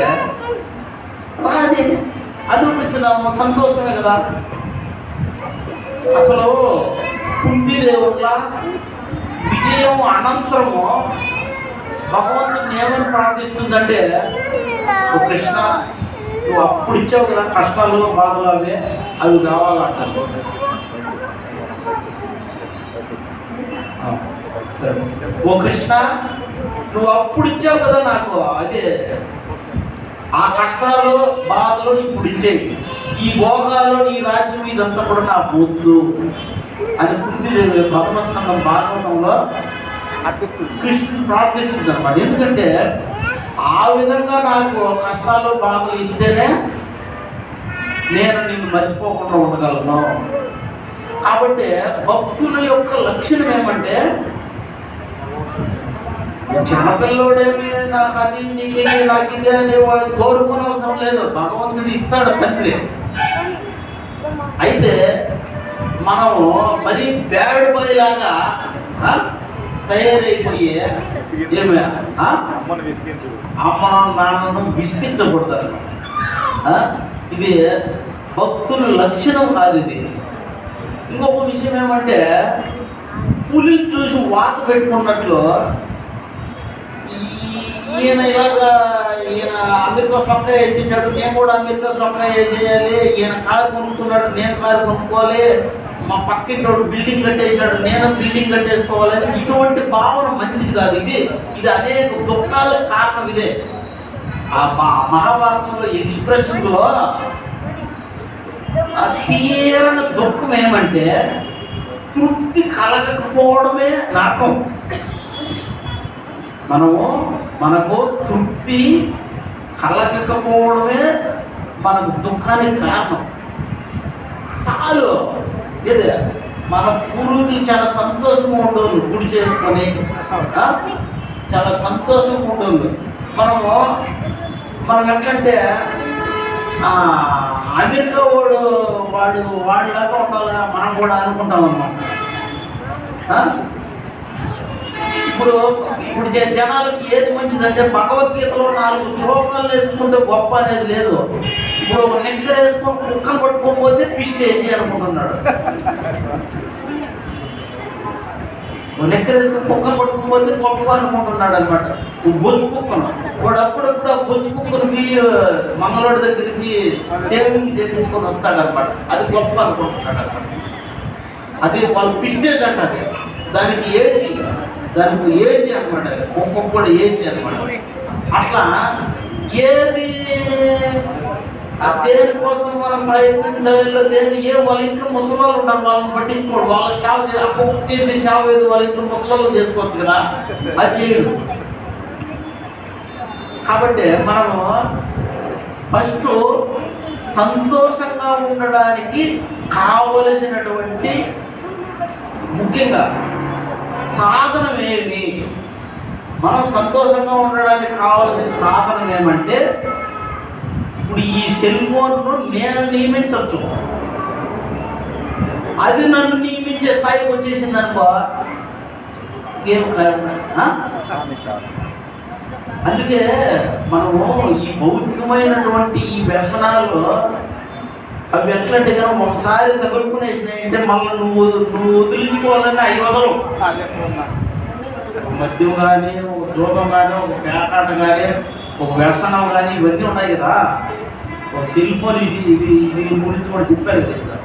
అనిపించిన సంతోషమే కదా. అసలు కుంతిదేవుల విజయం అనంతరము భగవంతుడిని ఏమని ప్రార్థిస్తుందంటే, కృష్ణ నువ్వు అప్పుడు ఇచ్చావు కదా కష్టాలు బాధలు అవి కావాలంటారు. ఓ కృష్ణ నువ్వు అప్పుడు ఇచ్చావు కదా నాకు, అదే ఆ కష్టాలు బాధలు ఇప్పుడు ఇచ్చేవి, ఈ భోగాలు ఈ రాజ్యం ఇదంతా కూడా నా వద్దు అని కుంతిదేవి పరమస్కందం భాగవతంలో కృష్ణుడు ప్రార్థిస్తుంది అన్నమాట. ఎందుకంటే ఆ విధంగా నాకు కష్టాలు బాధలు ఇస్తేనే నేను నిన్ను మర్చిపోకుండా ఉండగలను. కాబట్టి భక్తుల యొక్క లక్షణం ఏమంటే చిన్నపిల్లోడేమి నాకు అది నీకు నాకు ఇది అని కోరుకునే అవసరం లేదు, భగవంతుడు ఇస్తాడు తండ్రి. అయితే మనము మరి బ్యాడ్ బాయ్ లాగా తయారైపోయి ఏమి అమ్మను విసిగించు. అమ్మ నాన్నను విసిగించకూడదు. ఇది భక్తుల లక్షణం కాదు. ఇది ఇంకొక విషయం ఏమంటే పులిని చూసి వాత పెట్టుకున్నట్లు ఈయన అమెరికా సొక్క వేసేసాడు, నేను కూడా అమెరికా సొక్క వేసేయాలి, ఈయన కారు కొనుక్కున్నాడు నేను కారు కొనుక్కోవాలి, మా పక్కింటోడు బిల్డింగ్ కట్టేసాడు నేను బిల్డింగ్ కట్టేసుకోవాలని ఇటువంటి భావన మంచిది కాదు. ఇది అనేక దుఃఖాలకు కారణం ఇదే. ఆ మహాభారతంలో ఎక్స్ప్రెషన్లో తీరన దుఃఖం ఏమంటే తృప్తి కలగకపోవడమే నరకం. మనకు తృప్తి కలగకపోవడమే మనకు దుఃఖానికి కారణం. చాలు ఏదే మన పూర్వీకులు చాలా సంతోషంగా ఉండేవాళ్ళు, గుడి చేసుకొని చాలా సంతోషంగా ఉండేవాళ్ళు. మనం ఎట్లంటే అమెరికా వాడిలాగా ఉండాలి మనం కూడా అనుకుంటాం అన్నమాట. ఇప్పుడు జనాలకి ఏది మంచిదంటే భగవద్గీతలో 4 శ్లోకాలు నేర్చుకుంటే గొప్ప అనేది లేదు. ఇప్పుడు ఒక నెక్కర్ వేసుకొని కుక్కలు పట్టుకోకపోతే పిస్టేజీ అనుకుంటున్నాడు. నెక్కర్ వేసుకొని కుక్కలు పట్టుకోకపోతే గొప్ప అనుకుంటున్నాడు అనమాట. బొచ్చు కుక్కను వాడు అప్పుడప్పుడు ఆ బొచ్చు కుక్కను మీ మంగళవాడి దగ్గర నుంచి సేవింగ్ చేయించుకొని వస్తాడు అనమాట. అది గొప్ప అనుకుంటున్నాడు అనమాట. అది వాళ్ళు పిస్టేజ్ అంటారు. దానికి ఏసీ అనమాట. కుక్క కూడా ఏసీ అనమాట. అట్లా ఏది దేనికోసం మనం ప్రయత్నించాలి, దేని వాళ్ళ ఇంట్లో ముసలాళ్ళు ఉంటారు, వాళ్ళని పట్టించుకోడు, వాళ్ళకి సేవ కుక్క చేసి సేవ ఏది వాళ్ళ ఇంట్లో ముసలాళ్ళు చేసుకోవచ్చు కదా, అది చేయడు. కాబట్టి మనము ఫస్ట్ సంతోషంగా ఉండడానికి కావలసినటువంటి ముఖ్యంగా సాధనం ఏమి, మనం సంతోషంగా ఉండడానికి కావలసిన సాధనం ఏమంటే ఇప్పుడు ఈ సెల్ ఫోన్ను నేను నియమించవచ్చు, అది నన్ను నియమించే స్థాయికి వచ్చేసింది అనుకో ఏం అందుకే మనము ఈ భౌతికమైనటువంటి ఈ వ్యసనాలు అవి ఎట్లంటే కానీ ఒకసారి తగులుకునేసినాయంటే మళ్ళీ నువ్వు వదిలించుకోవాలని అవి వదలవు. మద్యం కానీ ఒక జోగం కానీ ఒక పేకాట కానీ ఒక వ్యసనం కానీ ఇవన్నీ ఉన్నాయి కదా. ఒక సెల్ ఫోన్ ఇది గురించి కూడా చెప్పారు కదా.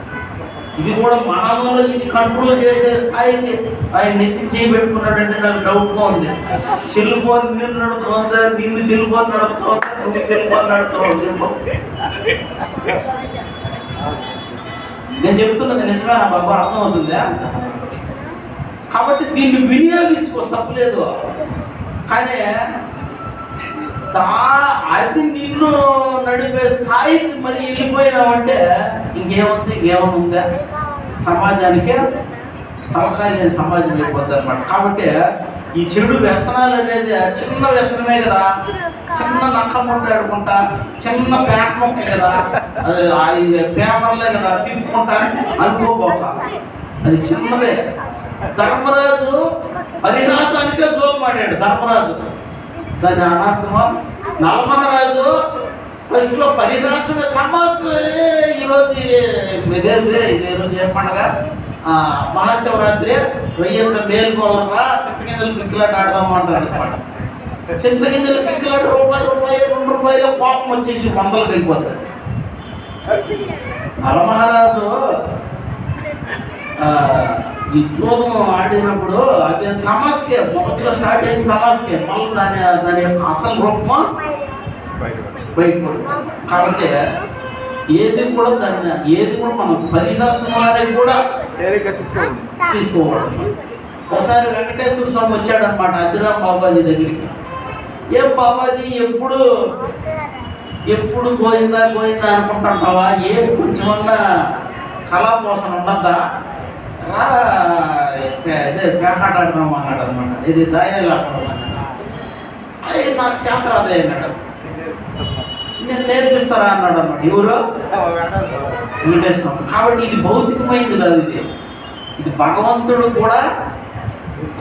ఇది కూడా మనలో ఇది కంట్రోల్ చేసే స్థాయికి ఆయన నెత్తి చేయబెట్టుకున్నాడంటే నాకు డౌట్గా ఉంది. సెల్ ఫోన్ నిన్ను నడుపుతుందా, నిన్ను సెల్ ఫోన్ నడుపుతుందా, నువ్వు సెల్ ఫోన్ నడుపుతావు. నేను చెప్తున్నది నిజమే నా బాబా, అర్థమవుతుందా? కాబట్టి దీన్ని వినియోగించుకో, తప్పలేదు. కానీ అది నిన్ను నడిపే స్థాయికి మరి వెళ్ళిపోయినావంటే ఇంకేముందా? సమాజానికే తలకాయ లేని సమాజం అయిపోద్ది అనమాట. కాబట్టి ఈ చెడు వ్యసనాలు అనేది చిన్న వ్యసనమే కదా, చిన్న నక్క మొట్ట ఆడుకుంటా, చిన్న ప్యాక్ మొక్క కదా, అది పేపర్లే కదా తిప్పుకుంటా అనుకోబోక, అది చిన్నదే. ధర్మరాజు పరిహాసానికే జోలమాడాడు ధర్మరాజు. దాని అనార్థమా నలమహారాజు ఫస్ట్లో పరిహాసమే తమాసు. ఈరోజు ఇదే రోజు ఏం పండగ? మహాశివరాత్రి వెయ్యంత మేలుకోవాలరా, చింతగింజలు పిక్కిలాట ఆడదాము అంటారు అనమాట. చింతగింజలు పిక్కిలాట రూపాయి 2 రూపాయలు కోపం వచ్చేసి 100కి వెళ్ళిపోతుంది. నలమహారాజు ఈ జోగం ఆడినప్పుడు అది తమాస్కే, మొదట్లో స్టార్ట్ అయింది తమాస్కే, మళ్ళీ దాని యొక్క అసలు రూపం బయటపడు. కాబట్టి ఏది కూడా మనం పరిహాసం వారికి కూడా తీసుకోకూడదు. ఒకసారి వెంకటేశ్వర స్వామి వచ్చాడనమాట అదిరామ్ బాబాజీ దగ్గరికి. ఏం బాబాజీ ఎప్పుడు గోయిందా అనుకుంటుంటావా? ఏం కొంచెమన్నా కళాపోసన ఉండద్దా? ఇదే పేకాట ఆడదాం అన్నాడు అనమాట. ఇది దయాలు ఆడడం అది నాకు శాంతం అదే అన్నాడు. నేను నేర్పిస్తారా అన్నాడు అనమాట. ఎవరు? వెంకటేశ్వర. కాబట్టి ఇది భౌతికమైంది కాదు, ఇది భగవంతుడు కూడా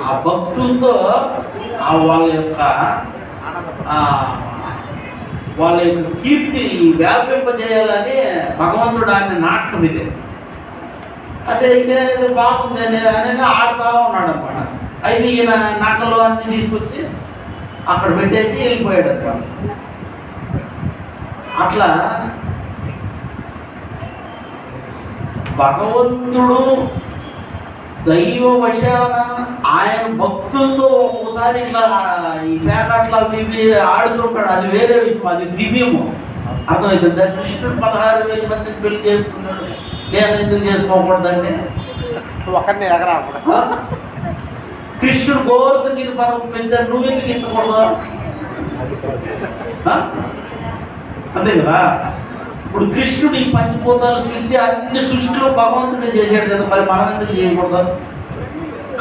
ఆ భక్తులతో వాళ్ళ యొక్క కీర్తి వ్యాపింపజేయాలని భగవంతుడు ఆయన నాటకం ఇది. అదే ఇదే బాగుంది అని ఆడుతూ ఉన్నాడు అనమాట. అయితే ఈయన నకలు అన్ని తీసుకొచ్చి అక్కడ పెట్టేసి వెళ్ళిపోయాడు అనమాట. అట్లా భగవంతుడు దైవ వశాన ఆయన భక్తులతో ఒక్కొక్కసారి ఇట్లా ఈ పేకాట్లా ఇవి ఆడుతుంటాడు. అది వేరే విషయం, అది దివ్యము. అర్థమవుతుంది. కృష్ణుడు 16,000 మందిని పెళ్లి చేసుకున్నాడు. నేను ఎందుకు చేసుకోకూడదంటే ఒకరిని ఎగరా కృష్ణుడు గోవర్ధనగిరి పర్వతం పెంచాడు, నువ్వు ఎందుకు ఎత్తకూడదు? అంతే కదా. ఇప్పుడు కృష్ణుడు ఈ పంచభూతాలు సృష్టి అన్ని సృష్టిలో భగవంతుడే చేశాడు కదా, మరి మనం ఎందుకు చేయకూడదు?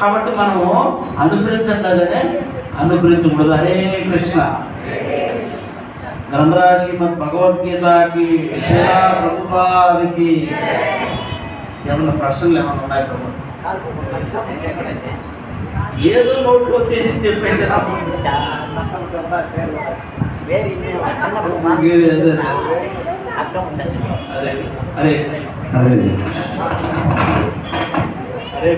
కాబట్టి మనము అనుసరించగానే అనుగ్రహించకూడదు. హరే కృష్ణ. గ్రంథరాజ్ శ్రీమద్ భగవద్గీతకి శ్రీలా ప్రభుపాదికి ఏమన్నా ప్రశ్నలు ఏమన్నా ఉన్నాయి ప్రభు? ఏదో నోట్లో వచ్చేసి చెప్పండి. అరే అరే అరే